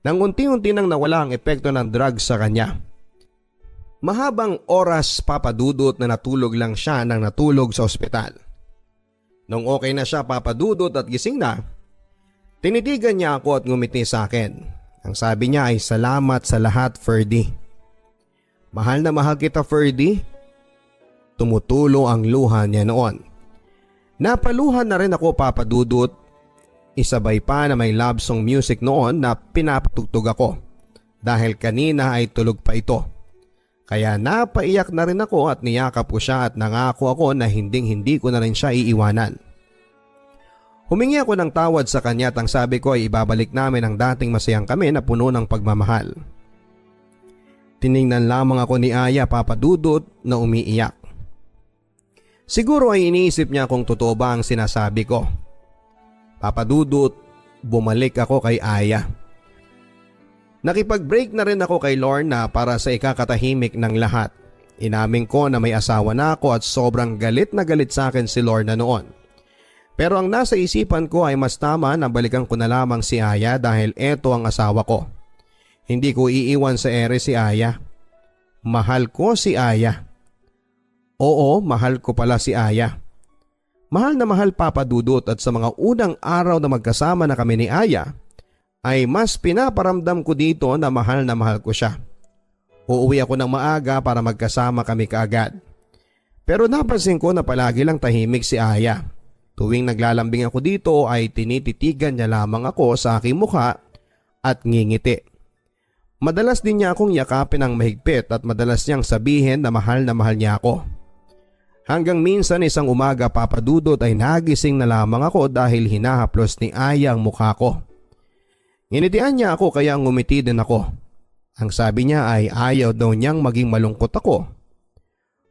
nang unti-unti nang nawala ang epekto ng drugs sa kanya. Mahabang oras, Papa Dudut, na natulog lang siya nang natulog sa ospital. Nung okay na siya, Papa Dudut, at gising na, tinitigan niya ako at ngumiti sa akin. Ang sabi niya ay salamat sa lahat, Ferdy. Mahal na mahal kita, Ferdy. Tumutulo ang luha niya noon. Napaluhan na rin ako, Papa Dudut. Isabay pa na may love song music noon na pinapatugtog ako dahil kanina ay tulog pa ito. Kaya napaiyak na rin ako at niyakap ko siya at nangako ako na hindi ko na rin siya iiwanan. Humingi ako ng tawad sa kanya at ang sabi ko ay ibabalik namin ang dating masayang kami na puno ng pagmamahal. Tiningnan lamang ako ni Aya, Papa Dudut, na umiiyak. Siguro ay iniisip niya kung totoo ba ang sinasabi ko. Papa Dudut, bumalik ako kay Aya. Nakipag-break na rin ako kay Lorna para sa ikakatahimik ng lahat. Inamin ko na may asawa na ako at sobrang galit na galit sa akin si Lorna noon. Pero ang nasa isipan ko ay mas tama na balikan ko na lamang si Aya dahil eto ang asawa ko. Hindi ko iiwan sa ere si Aya. Mahal ko si Aya. Oo, mahal ko pala si Aya. Mahal na mahal, Papa Dudut, at sa mga unang araw na magkasama na kami ni Aya ay mas pinaparamdam ko dito na mahal ko siya. Uuwi ako ng maaga para magkasama kami kaagad. Pero napansin ko na palagi lang tahimik si Aya. Tuwing naglalambing ako dito ay tinititigan niya lamang ako sa aking mukha at ngingiti. Madalas din niya akong yakapin ng mahigpit at madalas niyang sabihin na mahal niya ako. Hanggang minsan isang umaga, Papa Dudut, ay nagising na lamang ako dahil hinahaplos ni Aya ang mukha ko. Nginitian niya ako kaya ngumiti din ako. Ang sabi niya ay ayaw daw niyang maging malungkot ako.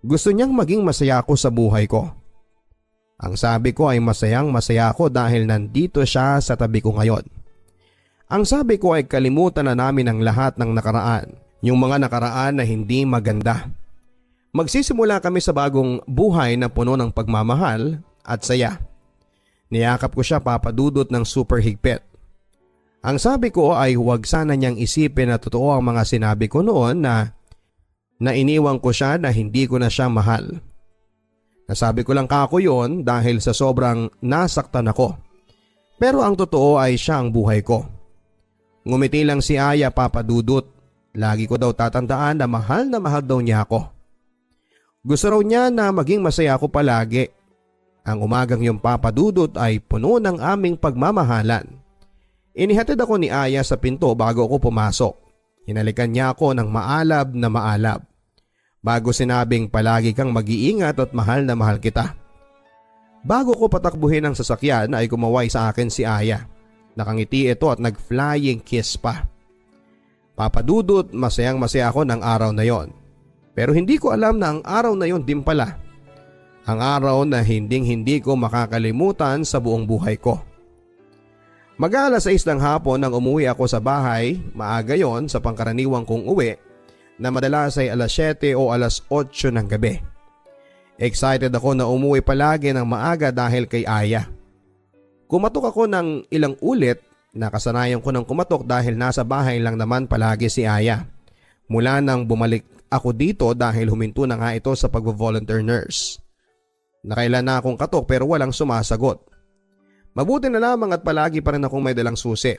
Gusto niyang maging masaya ako sa buhay ko. Ang sabi ko ay masayang masaya ako dahil nandito siya sa tabi ko ngayon. Ang sabi ko ay kalimutan na namin ang lahat ng nakaraan, yung mga nakaraan na hindi maganda. Magsisimula kami sa bagong buhay na puno ng pagmamahal at saya. Niyakap ko siya, Papa Dudut, ng super higpit. Ang sabi ko ay huwag sana niyang isipin na totoo ang mga sinabi ko noon na iniwan ko siya na hindi ko na siya mahal. Nasabi ko lang kako yon dahil sa sobrang nasaktan ako. Pero ang totoo ay siya ang buhay ko. Ngumiti lang si Aya, Papa Dudut. Lagi ko daw tatandaan na mahal daw niya ako. Gusto raw niya na maging masaya ako palagi. Ang umagang yung, Papa Dudut, ay puno ng aming pagmamahalan. Inihatid ako ni Aya sa pinto bago ako pumasok. Hinalikan niya ako ng maalab na maalab. Bago sinabing palagi kang mag-iingat at mahal na mahal kita. Bago ko patakbuhin ang sasakyan ay kumaway sa akin si Aya. Nakangiti ito at nag-flying kiss pa. Papadudot, masayang masaya ako ng araw na yon. Pero hindi ko alam na ang araw na yon din pala. Ang araw na hindi ko makakalimutan sa buong buhay ko. Mag-alas 6 ng hapon nang umuwi ako sa bahay, maaga yon sa pangkaraniwang kong uwi na madalas ay alas 7 o alas 8 ng gabi. Excited ako na umuwi palagi ng maaga dahil kay Aya. Kumatok ako ng ilang ulit, nakasanayan ko ng kumatok dahil nasa bahay lang naman palagi si Aya. Mula nang bumalik ako dito dahil huminto na nga ito sa pag-volunteer nurse. Nakailan na akong katok pero walang sumasagot. Mabuti na lamang at palagi pa rin akong may dalang susi.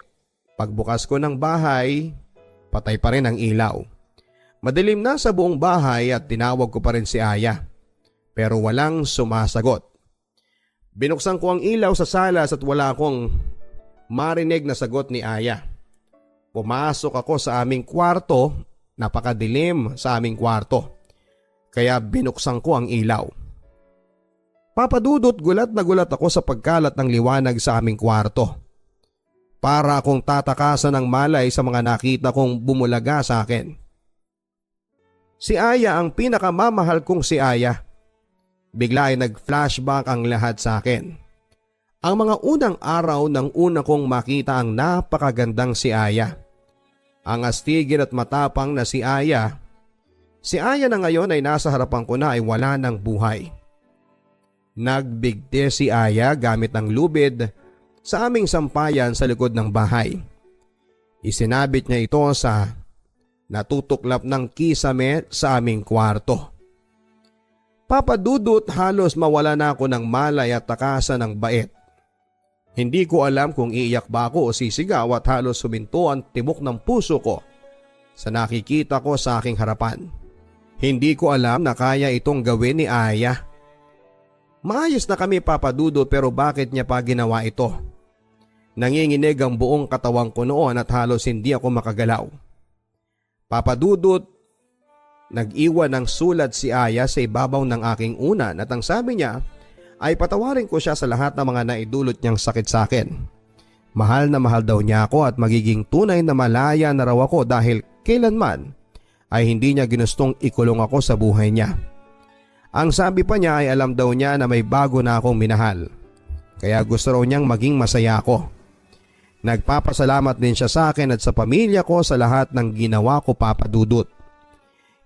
Pagbukas ko ng bahay, patay pa rin ang ilaw. Madilim na sa buong bahay at tinawag ko pa rin si Aya. Pero walang sumasagot. Binuksan ko ang ilaw sa salas at wala akong marinig na sagot ni Aya. Pumasok ako sa aming kwarto, napakadilim sa aming kwarto. Kaya binuksan ko ang ilaw. Papadudot, gulat na gulat ako sa pagkalat ng liwanag sa aming kwarto. Para akong tatakasan ng malay sa mga nakita kong bumulaga sa akin. Si Aya ang pinakamamahal kong si Aya. Bigla ay nag-flashback ang lahat sa akin. Ang mga unang araw nang una kong makita ang napakagandang si Aya. Ang astigin at matapang na si Aya. Si Aya na ngayon ay nasa harapan ko na ay wala ng buhay. Nagbigti si Aya gamit ang lubid sa aming sampayan sa likod ng bahay. Isinabit niya ito sa natutuklap ng kisame sa aming kwarto. Papadudot, halos mawala na ako ng malay at takasan ng bait. Hindi ko alam kung iiyak ba ako o sisigaw at halos suminto ang tibok ng puso ko sa nakikita ko sa aking harapan. Hindi ko alam na kaya itong gawin ni Aya. Maayos na kami, papadudot, pero bakit niya pa ginawa ito? Nanginginig ang buong katawan ko noon at halos hindi ako makagalaw. Papadudot, nag-iwan ng sulat si Aya sa ibabaw ng aking unan at ang sabi niya ay patawarin ko siya sa lahat ng mga naidulot niyang sakit sa akin. Mahal na mahal daw niya ako at magiging tunay na malaya na raw ako dahil kailanman ay hindi niya ginustong ikulong ako sa buhay niya. Ang sabi pa niya ay alam daw niya na may bago na akong minahal. Kaya gusto raw niyang maging masaya ako. Nagpapasalamat din siya sa akin at sa pamilya ko sa lahat ng ginawa ko, papadudot.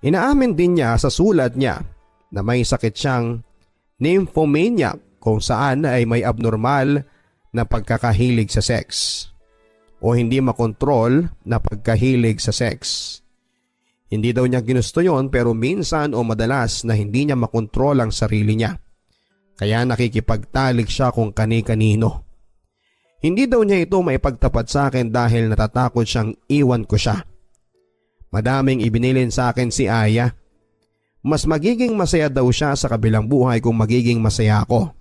Inaamin din niya sa sulat niya na may sakit siyang nymphomaniac kung saan ay may abnormal na pagkakahilig sa sex o hindi makontrol na pagkahilig sa sex. Hindi daw niya ginusto yon pero minsan o madalas na hindi niya makontrol ang sarili niya. Kaya nakikipagtalik siya kung kani-kanino. Hindi daw niya ito maipagtapat sa akin dahil natatakot siyang iwan ko siya. Madaming ibinilin sa akin si Aya. Mas magiging masaya daw siya sa kabilang buhay kung magiging masaya ako.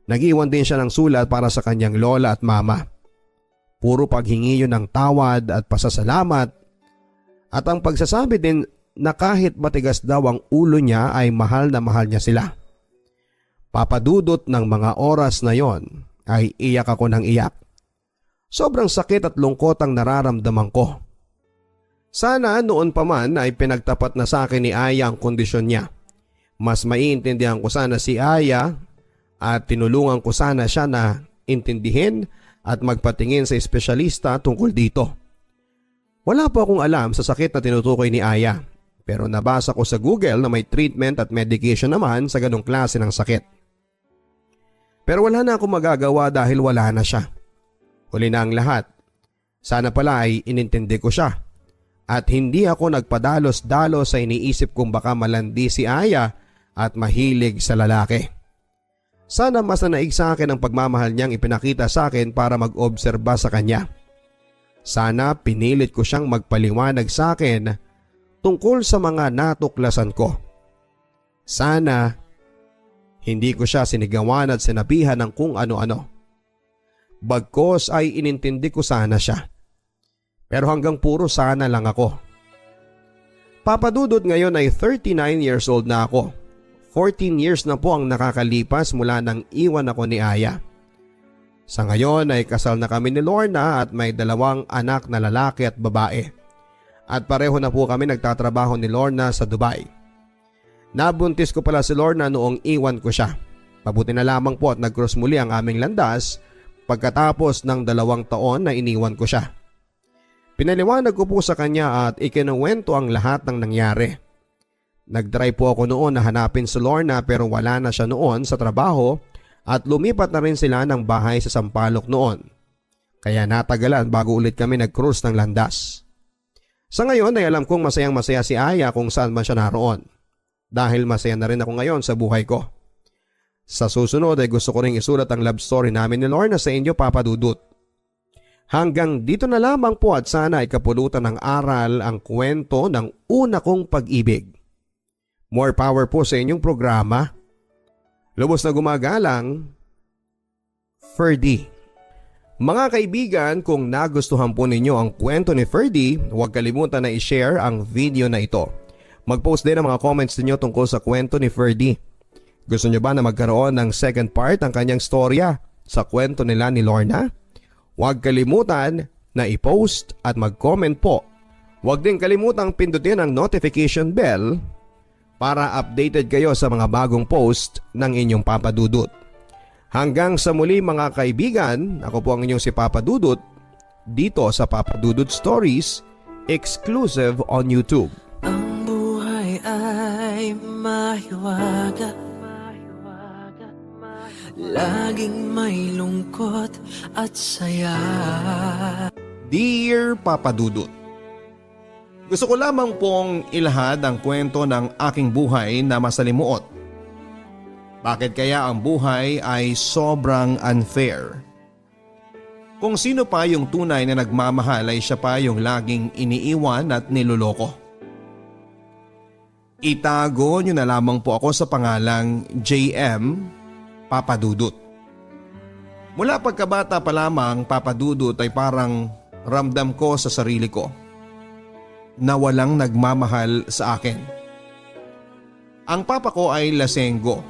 Nag-iwan din siya ng sulat para sa kanyang lola at mama. Puro paghingi yun ng tawad at pasasalamat. At ang pagsasabi din na kahit matigas daw ang ulo niya ay mahal na mahal niya sila. Papadudot ng mga oras na yon ay iyak ako ng iyak. Sobrang sakit at lungkot ang nararamdaman ko. Sana noon pa man ay pinagtapat na sa akin ni Aya ang kondisyon niya. Mas maiintindihan ko sana si Aya at tinulungan ko sana siya na intindihin at magpatingin sa espesyalista tungkol dito. Wala po akong alam sa sakit na tinutukoy ni Aya, pero nabasa ko sa Google na may treatment at medication naman sa ganong klase ng sakit. Pero wala na akong magagawa dahil wala na siya. Huli na ang lahat. Sana pala ay inintindi ko siya. At hindi ako nagpadalos-dalos sa iniisip kung baka malandi si Aya at mahilig sa lalaki. Sana mas nanaig sa akin ang pagmamahal niyang ipinakita sa akin para mag-obserba sa kanya. Sana pinilit ko siyang magpaliwanag sa akin tungkol sa mga natuklasan ko. Sana hindi ko siya sinigawan at sinabihan ng kung ano-ano. Bagkos ay inintindi ko sana siya. Pero hanggang puro sana lang ako. Papa Dudut, ngayon ay 39 years old na ako. 14 years na po ang nakakalipas mula nang iwan ako ni Aya. Sa ngayon ay kasal na kami ni Lorna at may 2 anak na lalaki at babae. At pareho na po kami nagtatrabaho ni Lorna sa Dubai. Nabuntis ko pala si Lorna noong iwan ko siya. Mabuti na lamang po at nag-cross muli ang aming landas pagkatapos ng 2 taon na iniwan ko siya. Pinaliwanag ko po sa kanya at ikinuwento ang lahat ng nangyari. Nag-try po ako noon na hanapin si Lorna pero wala na siya noon sa trabaho at lumipat na rin sila ng bahay sa Sampaloc noon. Kaya natagalan bago ulit kami nag-cruise ng landas. Sa ngayon ay alam kong masayang masaya si Aya kung saan man siya naroon. Dahil masaya na rin ako ngayon sa buhay ko. Sa susunod ay gusto ko ring isulat ang love story namin ni Lorna sa inyo, Papa Dudut. Hanggang dito na lamang po at sana ay kapulutan ng aral ang kwento ng una kong pag-ibig. More power po sa inyong programa. Lubos na gumagalang, Ferdy. Mga kaibigan, kung nagustuhan po ninyo ang kwento ni Ferdy, huwag kalimutan na i-share ang video na ito. Mag-post din ang mga comments ninyo tungkol sa kwento ni Ferdy. Gusto nyo ba na magkaroon ng second part ang kanyang storya sa kwento nila ni Lorna? Huwag kalimutan na i-post at mag-comment po. Huwag din kalimutang pindutin ang notification bell para updated kayo sa mga bagong post ng inyong Papa Dudut. Hanggang sa muli mga kaibigan, ako po ang inyong si Papa Dudut dito sa Papa Dudut Stories, exclusive on YouTube. Ang buhay ay mahiwaga, laging may lungkot at saya. Dear Papa Dudut, gusto ko lamang pong ilahad ang kwento ng aking buhay na masalimuot. Bakit kaya ang buhay ay sobrang unfair? Kung sino pa yung tunay na nagmamahal ay siya pa yung laging iniiwan at niloloko. Itago nyo na lamang po ako sa pangalang JM Papa Dudut. Mula pagkabata pa lamang, Papa Dudut, ay parang ramdam ko sa sarili ko na walang nagmamahal sa akin. Ang papa ko ay lasenggo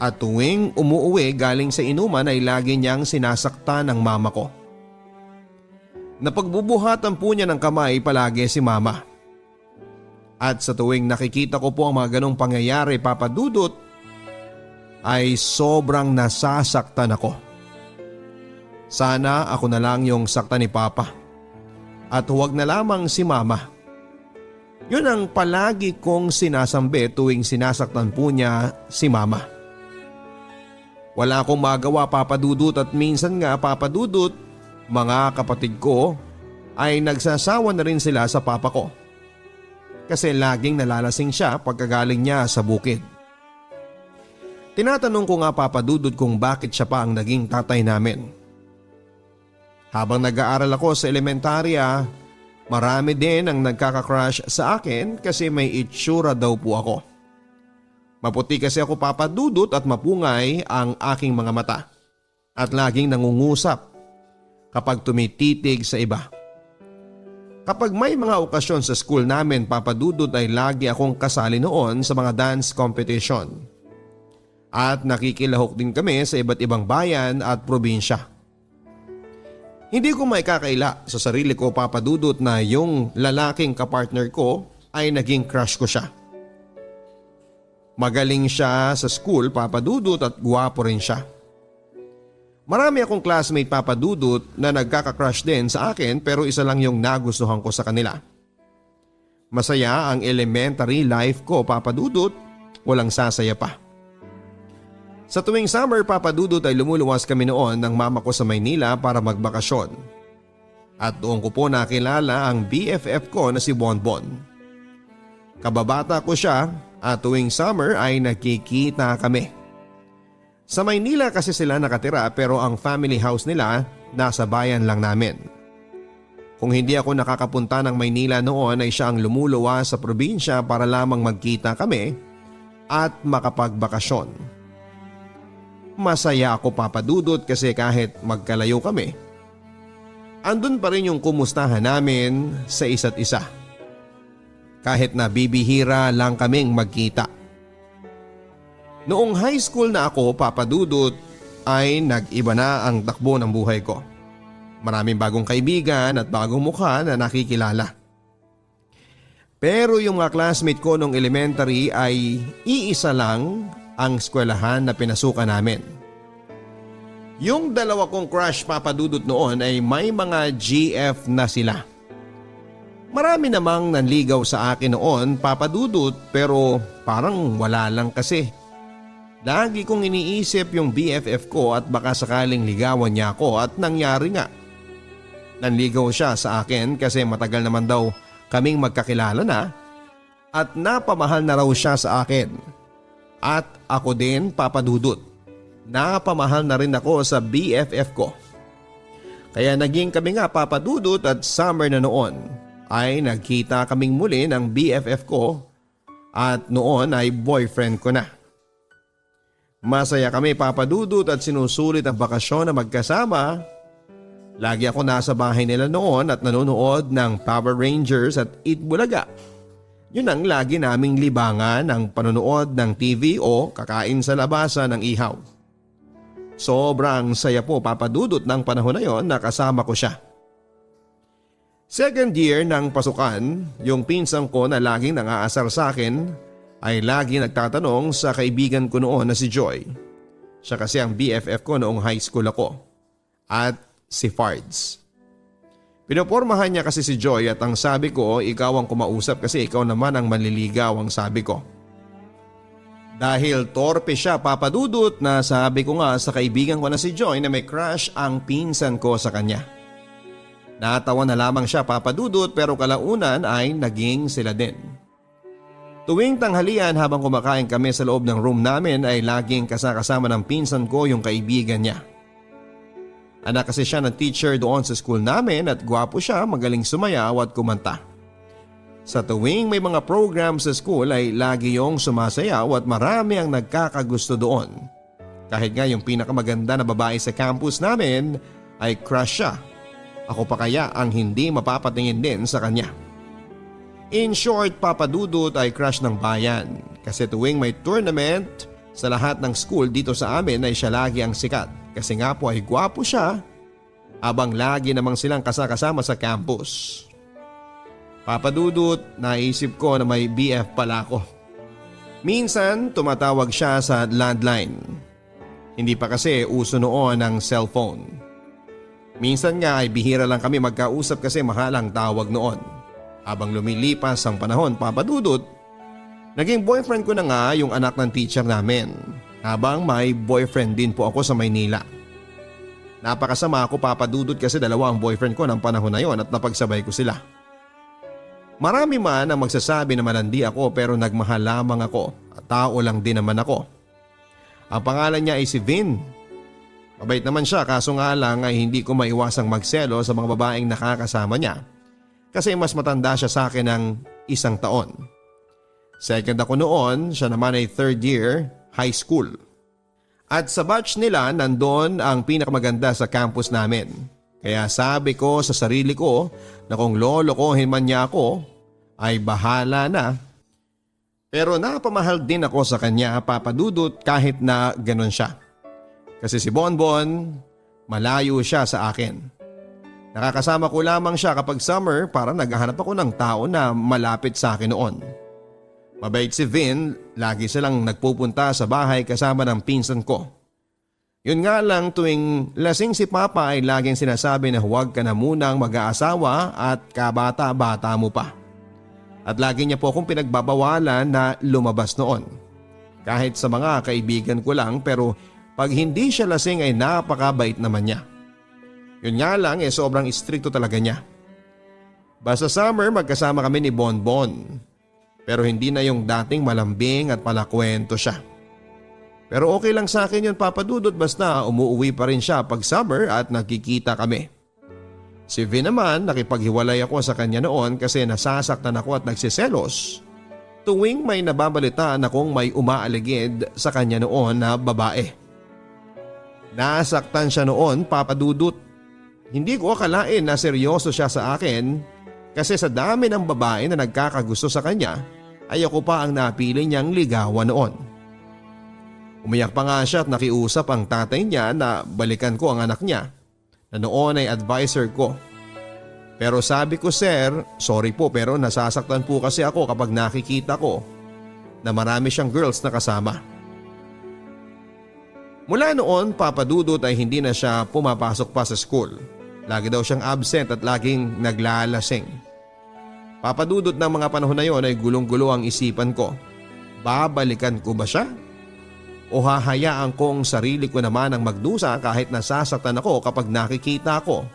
at tuwing umuuwi galing sa inuman ay lagi niyang sinasaktan ng mama ko. Napagbubuhatan po niya ng kamay palagi si mama. At sa tuwing nakikita ko po ang mga ganong pangyayari, Papa Dudut, ay sobrang nasasaktan ako. Sana ako na lang yung saktan ni Papa at huwag na lamang si Mama. Yun ang palagi kong sinasambi tuwing sinasaktan po niya si Mama. Wala akong magawa, Papa Dudut, at minsan nga, Papa Dudut, mga kapatid ko ay nagsasawa na rin sila sa papa ko. Kasi laging nalalasing siya pagkagaling niya sa bukid. Tinatanong ko nga, Papa Dudut, kung bakit siya pa ang naging tatay namin. Habang nag-aaral ako sa elementarya, marami din ang nagkaka-crush sa akin kasi may itsura daw po ako. Maputi kasi ako, Papa Dudut, at mapungay ang aking mga mata. At laging nangungusap kapag tumititig sa iba. Kapag may mga okasyon sa school namin, Papa Dudut, ay lagi akong kasali noon sa mga dance competition. At nakikilahok din kami sa iba't ibang bayan at probinsya. Hindi ko maikakaila sa sarili ko, Papa Dudut, na yung lalaking kapartner ko ay naging crush ko siya. Magaling siya sa school, Papa Dudut, at guwapo rin siya. Marami akong classmate, Papa Dudut, na nagkaka-crush din sa akin pero isa lang yung nagustuhan ko sa kanila. Masaya ang elementary life ko, Papa Dudut, walang sasaya pa. Sa tuwing summer, Papa Dudut, ay lumuluwas kami noon ng mama ko sa Maynila para magbakasyon. At doon ko po nakilala ang BFF ko na si Bonbon. Kababata ko siya at tuwing summer ay nagkikita kami. Sa Maynila kasi sila nakatira pero ang family house nila nasa bayan lang namin. Kung hindi ako nakakapunta ng Maynila noon ay siya ang lumuluwas sa probinsya para lamang magkita kami at makapagbakasyon. masaya ako Papa Dudut kasi kahit magkalayo kami, andun pa rin yung kumustahan namin sa isa't isa. Kahit na bibihira lang kaming magkita. Noong high school na ako Papa Dudut ay nag-iba na ang takbo ng buhay ko. Maraming bagong kaibigan at bagong mukha na nakikilala. Pero yung mga classmate ko nung elementary ay iisa lang ang eskwelahan na pinasukan namin. Yung dalawa kong crush Papa Dudut noon ay may mga GF na sila. Marami namang nanligaw sa akin noon Papa Dudut pero parang wala lang kasi. Lagi kong iniisip yung BFF ko at baka sakaling ligawan niya ako at nangyari nga. Nanligaw siya sa akin kasi matagal naman daw kaming magkakilala na at napamahal na raw siya sa akin. At ako din Papa Dudut, napamahal na rin ako sa BFF ko. Kaya naging kami nga Papa Dudut at summer na noon ay nagkita kaming muli ng BFF ko at noon ay boyfriend ko na. Masaya kami Papa Dudut at sinusulit ang bakasyon na magkasama. Lagi ako nasa bahay nila noon at nanonood ng Power Rangers at Eat Bulaga. Yun ang lagi naming libangan ng panonood ng TV o kakain sa labasan ng ihaw. Sobrang saya po Papa Dudut ng panahon na yon na kasama ko siya. Second year ng pasukan, yung pinsang ko na laging nangaasar sa akin ay lagi nagtatanong sa kaibigan ko noon na si Joy. Siya kasi ang BFF ko noong high school ako. At si Fards. Pinopormahan niya kasi si Joy at ang sabi ko ikaw ang kumausap kasi ikaw naman ang manliligaw ang sabi ko. Dahil torpe siya Papa Dudut na sabi ko nga sa kaibigan ko na si Joy na may crush ang pinsan ko sa kanya. Natawa na lamang siya Papa Dudut pero kalaunan ay naging sila din. Tuwing tanghalian habang kumakain kami sa loob ng room namin ay laging kasama ng pinsan ko yung kaibigan niya. Anak kasi siya ng teacher doon sa school namin at gwapo siya, magaling sumayaw at kumanta. Sa tuwing may mga program sa school ay lagi yung sumasayaw at marami ang nagkakagusto doon. Kahit nga yung pinakamaganda na babae sa campus namin ay crush siya. Ako pa kaya ang hindi mapapatingin din sa kanya. In short, Papa Dudut ay crush ng bayan kasi tuwing may tournament sa lahat ng school dito sa amin ay siya lagi ang sikat. Kasi nga po ay gwapo siya, abang lagi namang silang kasama sa campus. Papa Dudut, naisip ko na may BF pala ako. Minsan tumatawag siya sa landline. Hindi pa kasi uso noon ang cellphone. Minsan nga ay bihira lang kami magkausap kasi mahal ang tawag noon. Habang lumilipas ang panahon Papa Dudut, naging boyfriend ko na nga yung anak ng teacher namin. Habang may boyfriend din po ako sa Maynila. Napakasama ako Papa Dudut kasi dalawa ang boyfriend ko ng panahon na yon at napagsabay ko sila. Marami man ang magsasabi na malandi ako pero nagmahal lamang ako at tao lang din naman ako. Ang pangalan niya ay si Vin. Mabait naman siya kaso nga lang ay hindi ko maiwasang magselo sa mga babaeng nakakasama niya kasi mas matanda siya sa akin ng 1 taon. Second ako noon, siya naman ay third year high school. At sa batch nila nandun ang pinakamaganda sa campus namin. Kaya sabi ko sa sarili ko na kung lolokohin man niya ako ay bahala na. Pero napamahal din ako sa kanya Papa Dudut kahit na ganun siya. Kasi si Bonbon malayo siya sa akin. Nakakasama ko lamang siya kapag summer para naghahanap ako ng tao na malapit sa akin noon. Mabait si Vin, lagi silang nagpupunta sa bahay kasama ng pinsan ko. Yun nga lang tuwing lasing si Papa ay laging sinasabi na huwag ka na munang mag-aasawa at kabata-bata mo pa. At lagi niya po akong pinagbabawalan na lumabas noon. Kahit sa mga kaibigan ko lang pero pag hindi siya lasing ay napakabait naman niya. Yun nga lang sobrang istrikto talaga niya. Basta summer magkasama kami ni Bonbon. Pero hindi na yung dating malambing at palakwento siya. Pero okay lang sa akin yun Papa Dudut basta umuwi pa rin siya pag summer at nagkikita kami. Si Vin naman nakipaghiwalay ako sa kanya noon kasi nasasaktan ako at nagsiselos. Tuwing may nababalitaan akong may umaaligid sa kanya noon na babae. Nasaktan siya noon, Papa Dudut. Hindi ko akalain na seryoso siya sa akin kasi sa dami ng babae na nagkakagusto sa kanya ay ako pa ang napili niyang ligawan noon. Umiyak pa nga siya at nakiusap ang tatay niya na balikan ko ang anak niya na noon ay advisor ko. Pero sabi ko, sir, sorry po pero nasasaktan po kasi ako kapag nakikita ko na marami siyang girls na kasama. Mula noon, Papa Dudut ay hindi na siya pumapasok pa sa school. Lagi daw siyang absent at laging naglalasing. Papa Dudut, ng mga panahon na yon ay gulong-gulo ang isipan ko. Babalikan ko ba siya? O hahayaan kong sarili ko naman ang magdusa kahit nasasaktan ako kapag nakikita ko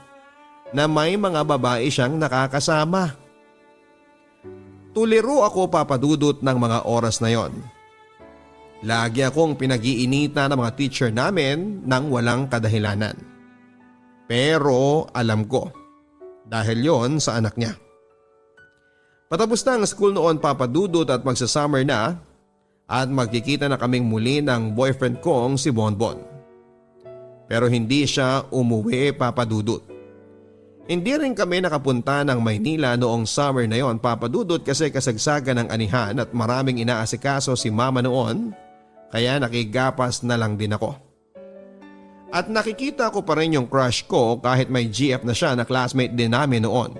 na may mga babae siyang nakakasama? Tuliro ako, Papa Dudut, ng mga oras na yon. Lagi akong pinag-iinita ng mga teacher namin nang walang kadahilanan. Pero alam ko, dahil yon sa anak niya. Patapos na ang school noon, Papa Dudut, at magsa-summer na at magkikita na kaming muli ng boyfriend kong si Bonbon. Pero hindi siya umuwi, Papa Dudut. Hindi rin kami nakapunta ng Maynila noong summer na yon, Papa Dudut, kasi kasagsagan ng anihan at maraming inaasikaso si Mama noon, kaya nakigapas na lang din ako. At nakikita ko pa rin yung crush ko kahit may GF na siya na classmate din namin noon.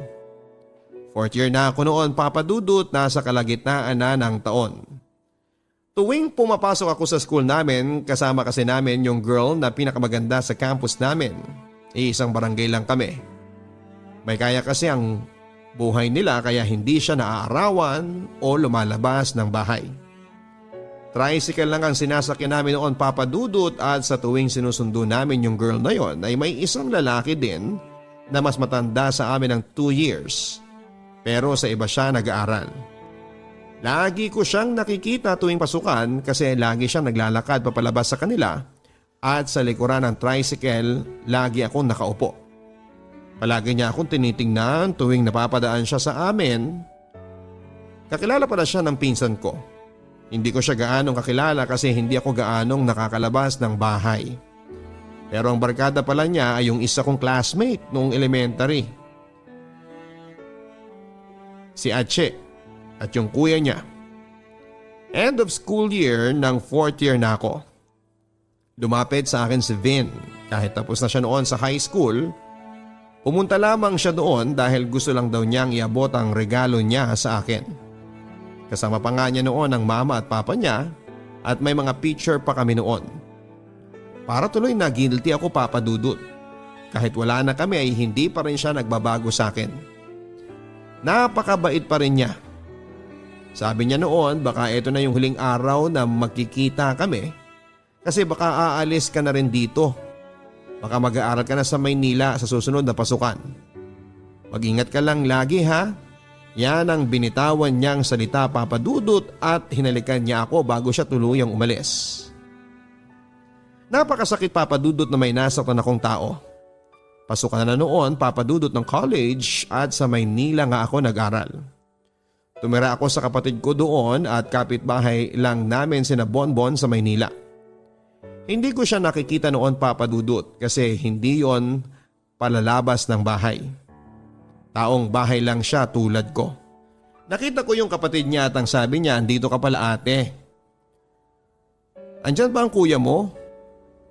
4th year na ako noon, Papa Dudut, nasa kalagitnaan na ng taon. Tuwing pumapasok ako sa school namin, kasama kasi namin yung girl na pinakamaganda sa campus namin. Isang barangay lang kami. May kaya kasi ang buhay nila kaya hindi siya naaarawan o lumalabas ng bahay. Tricycle lang ang sinasakyan namin noon, Papa Dudut, at sa tuwing sinusundo namin yung girl na yon ay may isang lalaki din na mas matanda sa amin ng 2 years. Pero sa iba siya nag-aaral. Lagi ko siyang nakikita tuwing pasukan kasi lagi siyang naglalakad papalabas sa kanila at sa likuran ng tricycle lagi akong nakaupo. Palagi niya akong tinitingnan tuwing napapadaan siya sa amin. Kakilala pala siya ng pinsan ko. Hindi ko siya gaanong kakilala kasi hindi ako gaanong nakakalabas ng bahay. Pero ang barkada pala niya ay yung isa kong classmate noong elementary. Si Ache at yung kuya niya. End of school year ng 4th year na ako. Lumapit sa akin si Vin. Kahit tapos na siya noon sa high school, pumunta lamang siya doon dahil gusto lang daw niyang iabot ang regalo niya sa akin. Kasama pa nga niya noon ang mama at papa niya at may mga picture pa kami noon. Para tuloy na guilty ako, Papa Dudut. Kahit wala na kami ay hindi pa rin siya nagbabago sa akin. Napakabait pa rin niya. Sabi niya noon baka ito na yung huling araw na magkikita kami kasi baka aalis ka na rin dito. Baka mag-aaral ka na sa Maynila sa susunod na pasukan. Mag-ingat ka lang lagi, ha? Yan ang binitawan niyang salita, Papa Dudut, at hinalikan niya ako bago siya tuluyang umalis. Napakasakit, Papa Dudut, na may nasaktan akong tao. Pasukan na noon, Papa Dudut, ng college at sa Maynila nga ako nag-aral. Tumira ako sa kapatid ko doon at kapitbahay lang namin sina Bonbon sa Maynila. Hindi ko siya nakikita noon, Papa Dudut, kasi hindi yon palalabas ng bahay. Taong bahay lang siya tulad ko. Nakita ko yung kapatid niya at ang sabi niya, andito ka pala, ate. Andyan ba ang kuya mo?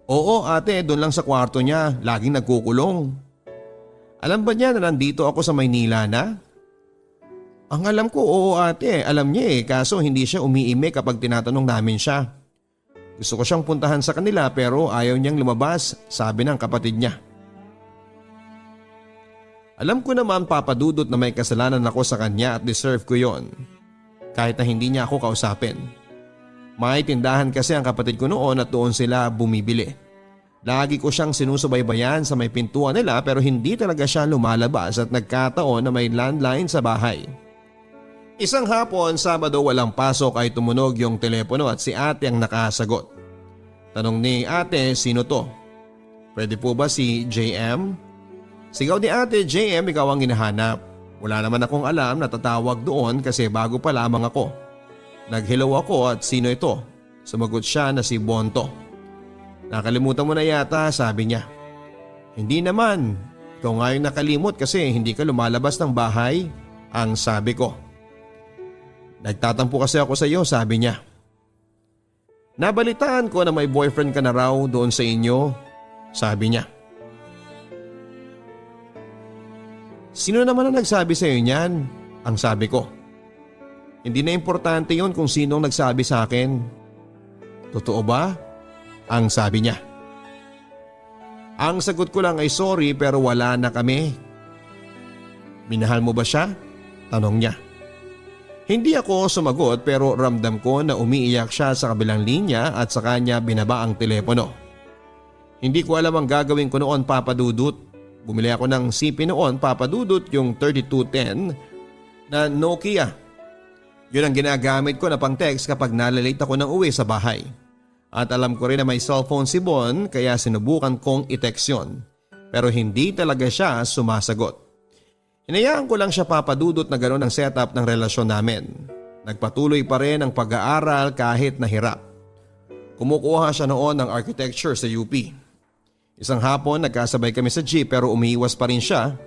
Oo, ate, doon lang sa kwarto niya, laging nagkukulong. Alam ba niya na nandito ako sa Maynila na? Ang alam ko, oo ate, alam niya kaso hindi siya umiime kapag tinatanong namin siya. Gusto ko siyang puntahan sa kanila pero ayaw niyang lumabas, sabi ng kapatid niya. Alam ko naman, Papa Dudut, na may kasalanan ako sa kanya at deserve ko yon. Kahit na hindi niya ako kausapin. May tindahan kasi ang kapatid ko noon at doon sila bumibili. Lagi ko siyang sinusubaybayan sa may pintuan nila pero hindi talaga siya lumalabas at nagkataon na may landline sa bahay. Isang hapon, Sabado, walang pasok ay tumunog yung telepono at si ate ang nakasagot. Tanong ni ate, sino to? Pwede po ba si JM? Sigaw ni ate, JM, ikaw ang hinahanap. Wala naman akong alam na tatawag doon kasi bago pa lamang ako. Nag-hello ako at sino ito? Sumagot siya na si Bonto. Nakalimutan mo na yata, sabi niya. Hindi naman, ikaw nga yung nakalimot kasi hindi ka lumalabas ng bahay, ang sabi ko. Nagtatampo kasi ako sa iyo, sabi niya. Nabalitaan ko na may boyfriend ka na raw doon sa inyo, sabi niya. Sino naman ang nagsabi sa iyo niyan? Ang sabi ko. Hindi na importante yon kung sinong nagsabi sa akin. Totoo ba? Ang sabi niya. Ang sagot ko lang ay sorry pero wala na kami. Minahal mo ba siya? Tanong niya. Hindi ako sumagot pero ramdam ko na umiiyak siya sa kabilang linya at sa kanya binaba ang telepono. Hindi ko alam ang gagawin ko noon, Papa Dudut. Bumili ako ng CP noon, Papa Dudut, yung 3210 na Nokia. Yun ang ginagamit ko na pang text kapag nalalate ako ng uwi sa bahay. At alam ko rin na may cellphone si Bon kaya sinubukan kong i-text yun. Pero hindi talaga siya sumasagot. Hinayaan ko lang siya, Papa Dudut, na gano'n ang setup ng relasyon namin. Nagpatuloy pa rin ang pag-aaral kahit nahirap. Kumukuha siya noon ng architecture sa UP. Isang hapon nagkasabay kami sa jeep pero umiiwas pa rin siya.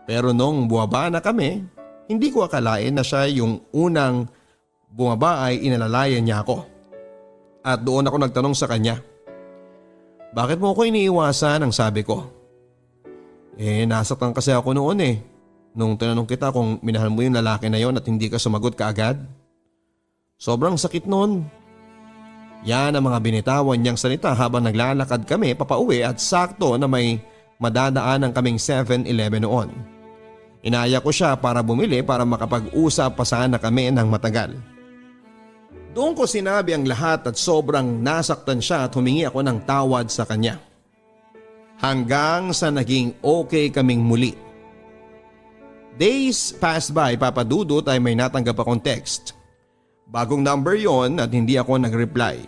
Pero nung buwaba na kami, hindi ko akalain na siya yung unang bumaba ay inalalayan niya ako. At doon ako nagtanong sa kanya. Bakit mo ako iniiwasan, ang sabi ko. Nasaktan kasi ako noon nung tinanong kita kung minahal mo yung lalaki na yon at hindi ka sumagot kaagad. Sobrang sakit noon. Yan ang mga binitawan niyang salita habang naglalakad kami papauwi at sakto na may madadaanan kaming 7-Eleven noon. Inaya ko siya para bumili para makapag-usap pa sana kami ng matagal. Doon ko sinabi ang lahat at sobrang nasaktan siya at humingi ako ng tawad sa kanya. Hanggang sa naging okay kaming muli. Days passed by, Papa Dudut, ay may natanggap akong text. Bagong number yon at hindi ako nag-reply.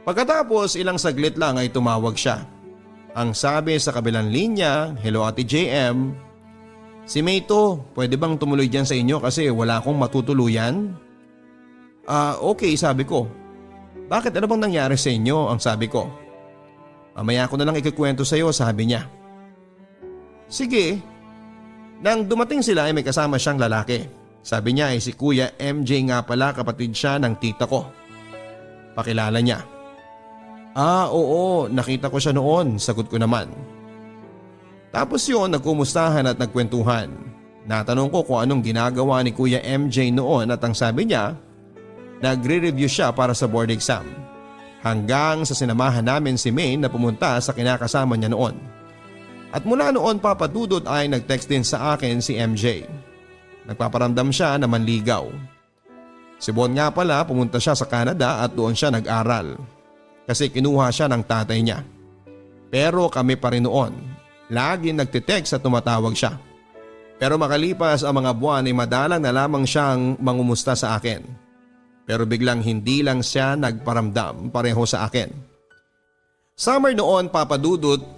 Pagkatapos ilang saglit lang ay tumawag siya. Ang sabi sa kabilang linya, "Hello Ate JM. Si May to, pwede bang tumuloy dyan sa inyo kasi wala akong matutuluyan?" Okay, sabi ko. "Bakit, ano bang nangyari sa inyo?" ang sabi ko. "Mamaya ko na lang ikikwento sa iyo," sabi niya. Sige. Nang dumating sila ay may kasama siyang lalaki. Sabi niya ay si Kuya MJ nga pala, kapatid siya ng tita ko. Pakilala niya. Oo, nakita ko siya noon, sagot ko naman. Tapos yun, nagkumustahan at nagkwentuhan. Natanong ko kung anong ginagawa ni Kuya MJ noon at ang sabi niya, nagre-review siya para sa board exam. Hanggang sa sinamahan namin si May na pumunta sa kinakasama niya noon. At mula noon, Papa Dudut, ay nag-text din sa akin si MJ. Nagpaparamdam siya na manligaw. Si Bon nga pala, pumunta siya sa Canada at doon siya nag-aral. Kasi kinuha siya ng tatay niya. Pero kami pa rin noon. Lagi nagtitext at tumatawag siya. Pero makalipas ang mga buwan ay madalang na lamang siyang mangumusta sa akin. Pero biglang hindi lang siya nagparamdam pareho sa akin. Summer noon, Papa Dudut,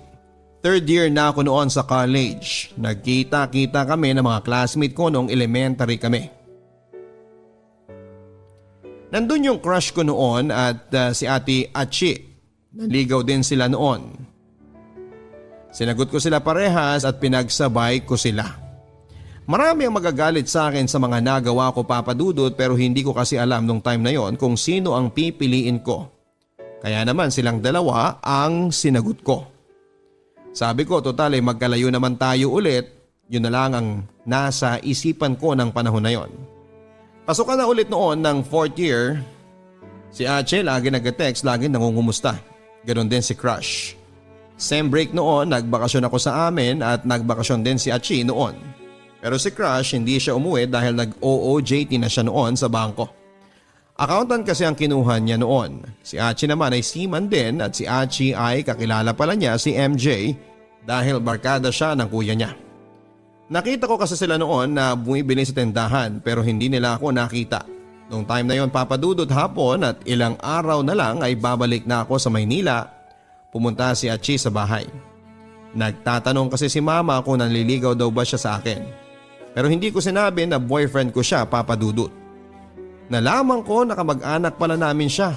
3rd year na ako noon sa college. Nagkita-kita kami ng mga classmate ko noong elementary kami. Nandun yung crush ko noon at si Ate Achi. Naligaw din sila noon. Sinagot ko sila parehas at pinagsabay ko sila. Marami ang magagalit sa akin sa mga nagawa ko, Papa Dudut, pero hindi ko kasi alam nung time na yon kung sino ang pipiliin ko. Kaya naman silang dalawa ang sinagot ko. Sabi ko, total ay magkalayo naman tayo ulit, yun na lang ang nasa isipan ko ng panahon na yon. Pasukan na ulit noon ng 4th year. Si Ache lagi nag-text, lagi nangungumusta. Ganon din si Crush. Same break noon, nagbakasyon ako sa amin at nagbakasyon din si Achi noon. Pero si Crush hindi siya umuwi dahil nag-OOJT na siya noon sa bangko. Accountant kasi ang kinuha niya noon. Si Achi naman ay seaman din at si Achi ay kakilala pala niya si MJ dahil barkada siya ng kuya niya. Nakita ko kasi sila noon na bumibili sa tindahan pero hindi nila ako nakita. Noong time na yon, Papa Dudut, hapon at ilang araw na lang ay babalik na ako sa Maynila. Pumunta si Achi sa bahay. Nagtatanong kasi si Mama kung nanliligaw daw ba siya sa akin. Pero hindi ko sinabi na boyfriend ko siya, Papa Dudut. Nalaman ko na kamag-anak pala namin siya.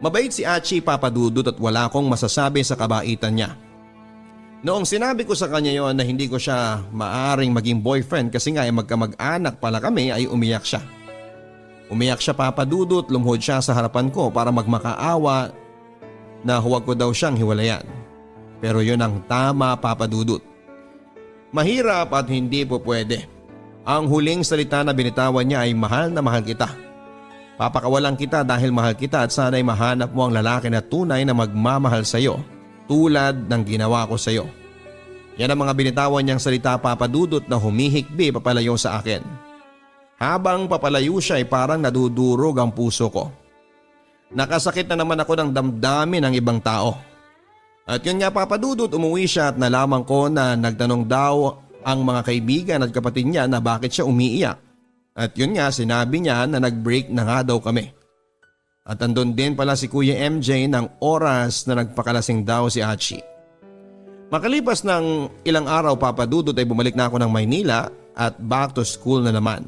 Mabait si Achi, Papa Dudut, at wala akong masasabi sa kabaitan niya. Noong sinabi ko sa kanya yon na hindi ko siya maaring maging boyfriend kasi nga ay magkamag-anak pala kami, ay umiyak siya. Umiyak siya, Papa Dudut, lumuhod siya sa harapan ko para magmakaawa na huwag ko daw siyang hiwalayan. Pero yun ang tama, Papa Dudut. Mahirap at hindi po pwede. Ang huling salita na binitawan niya ay mahal na mahal kita. Papakawalan kita dahil mahal kita at sana'y mahanap mo ang lalaki na tunay na magmamahal sa iyo tulad ng ginawa ko sa iyo. Yan ang mga binitawan niyang salita, Papa Dudut, na humihikbi papalayo sa akin. Habang papalayo siya ay parang nadudurog ang puso ko. Nakasakit na naman ako ng damdamin ng ibang tao. At yun nga, Papa Dudut, umuwi siya at nalaman ko na nagtanong daw ang mga kaibigan at kapatid niya na bakit siya umiiyak. At yun nga, sinabi niya na nag-break na nga daw kami. At andun din pala si Kuya MJ ng oras na nagpakalasing daw si Achi. Makalipas ng ilang araw, Papa Dudut, ay bumalik na ako ng Maynila at back to school na naman.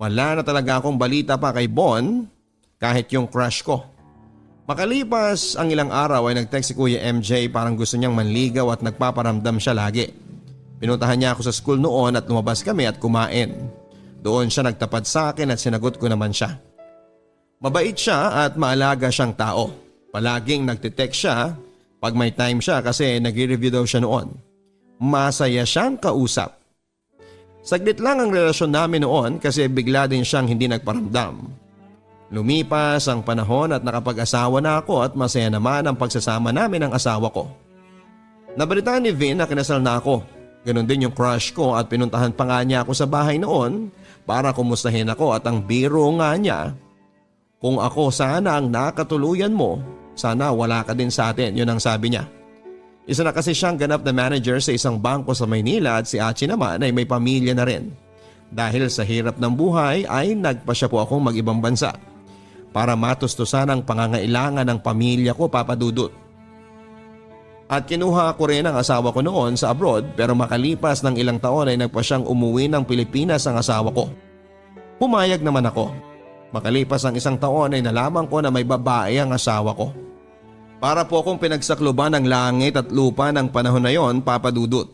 Wala na talaga akong balita pa kay Bon, kahit yung crush ko. Makalipas ang ilang araw ay nag-text si Kuya MJ, parang gusto niyang manligaw at nagpaparamdam siya lagi. Pinuntahan niya ako sa school noon at lumabas kami at kumain. Doon siya nagtapat sa akin at sinagot ko naman siya. Mabait siya at maalaga siyang tao. Palaging nagtitext siya pag may time siya kasi nag-review daw siya noon. Masaya siyang kausap. Saglit lang ang relasyon namin noon kasi bigla din siyang hindi nagparamdam. Lumipas ang panahon at nakapag-asawa na ako at masaya naman ang pagsasama namin ng asawa ko. Nabalitaan ni Vin na kinasal na ako. Ganon din yung crush ko at pinuntahan pa nga niya ako sa bahay noon para kumustahin ako at ang biro nga niya, kung ako sana ang nakatuluyan mo, sana wala ka din sa atin, yun ang sabi niya. Isa na kasi siyang ganap na manager sa isang bangko sa Maynila at si Achi naman ay may pamilya na rin. Dahil sa hirap ng buhay ay nagpasya po akong mag-ibang bansa para matustusan ang pangangailangan ng pamilya ko, Papa Dudut. At kinuha ko rin ang asawa ko noon sa abroad pero makalipas ng ilang taon ay nagpa siyang umuwi ng Pilipinas ang asawa ko. Pumayag naman ako. Makalipas ang isang taon ay nalaman ko na may babae ang asawa ko. Para po akong pinagsakluban ng langit at lupa ng panahon na yon, Papa Dudut.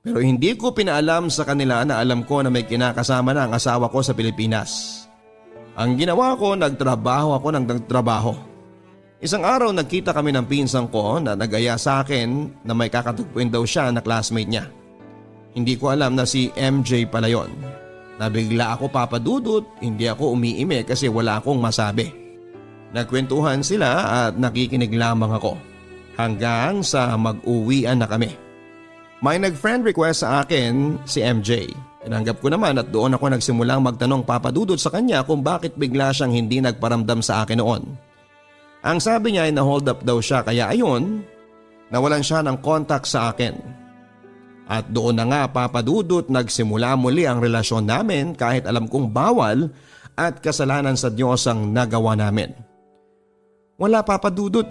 Pero hindi ko pinaalam sa kanila na alam ko na may kinakasama na ang asawa ko sa Pilipinas. Ang ginawa ko, nagtrabaho ako ng nagtrabaho. Isang araw nagkita kami ng pinsan ko na nag-aya sa akin na may kakatagpuin daw siya na classmate niya. Hindi ko alam na si MJ pala yon. Nabigla ako, Papa Dudut, hindi ako umiime kasi wala akong masabi. Nagkwentuhan sila at nakikinig lamang ako hanggang sa mag-uwian na kami. May nag-friend request sa akin si MJ. Tinanggap ko naman at doon ako nagsimulang magtanong, Papa Dudut, sa kanya kung bakit bigla siyang hindi nagparamdam sa akin noon. Ang sabi niya ay na-hold up daw siya kaya ayun, nawalan siya ng contact sa akin. At doon na nga, Papa Dudut, nagsimula muli ang relasyon namin kahit alam kong bawal at kasalanan sa Diyos ang nagawa namin. Wala, Papa Dudut,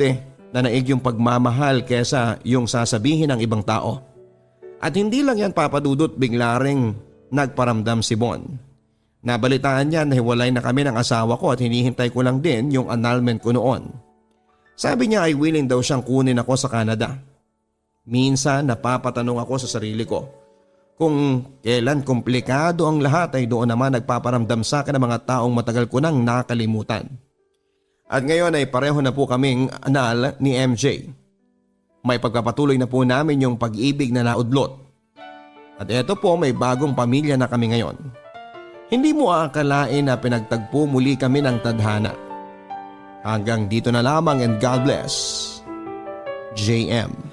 na naig yung pagmamahal kesa yung sasabihin ng ibang tao. At hindi lang yan, Papa Dudut, bigla ring nagparamdam si Bon. Nabalitaan niya na hiwalay na kami ng asawa ko at hinihintay ko lang din yung annulment ko noon. Sabi niya ay willing daw siyang kunin ako sa Canada. Minsan napapatanong ako sa sarili ko kung kailan komplikado ang lahat ay doon naman nagpaparamdam sa akin ng mga taong matagal ko nang nakalimutan. At ngayon ay pareho na po kaming anal ni MJ. May pagpapatuloy na po namin yung pag-ibig na naudlot. At eto po, may bagong pamilya na kami ngayon. Hindi mo aakalain na pinagtagpo muli kami ng tadhana. Hanggang dito na lamang and God bless. JM.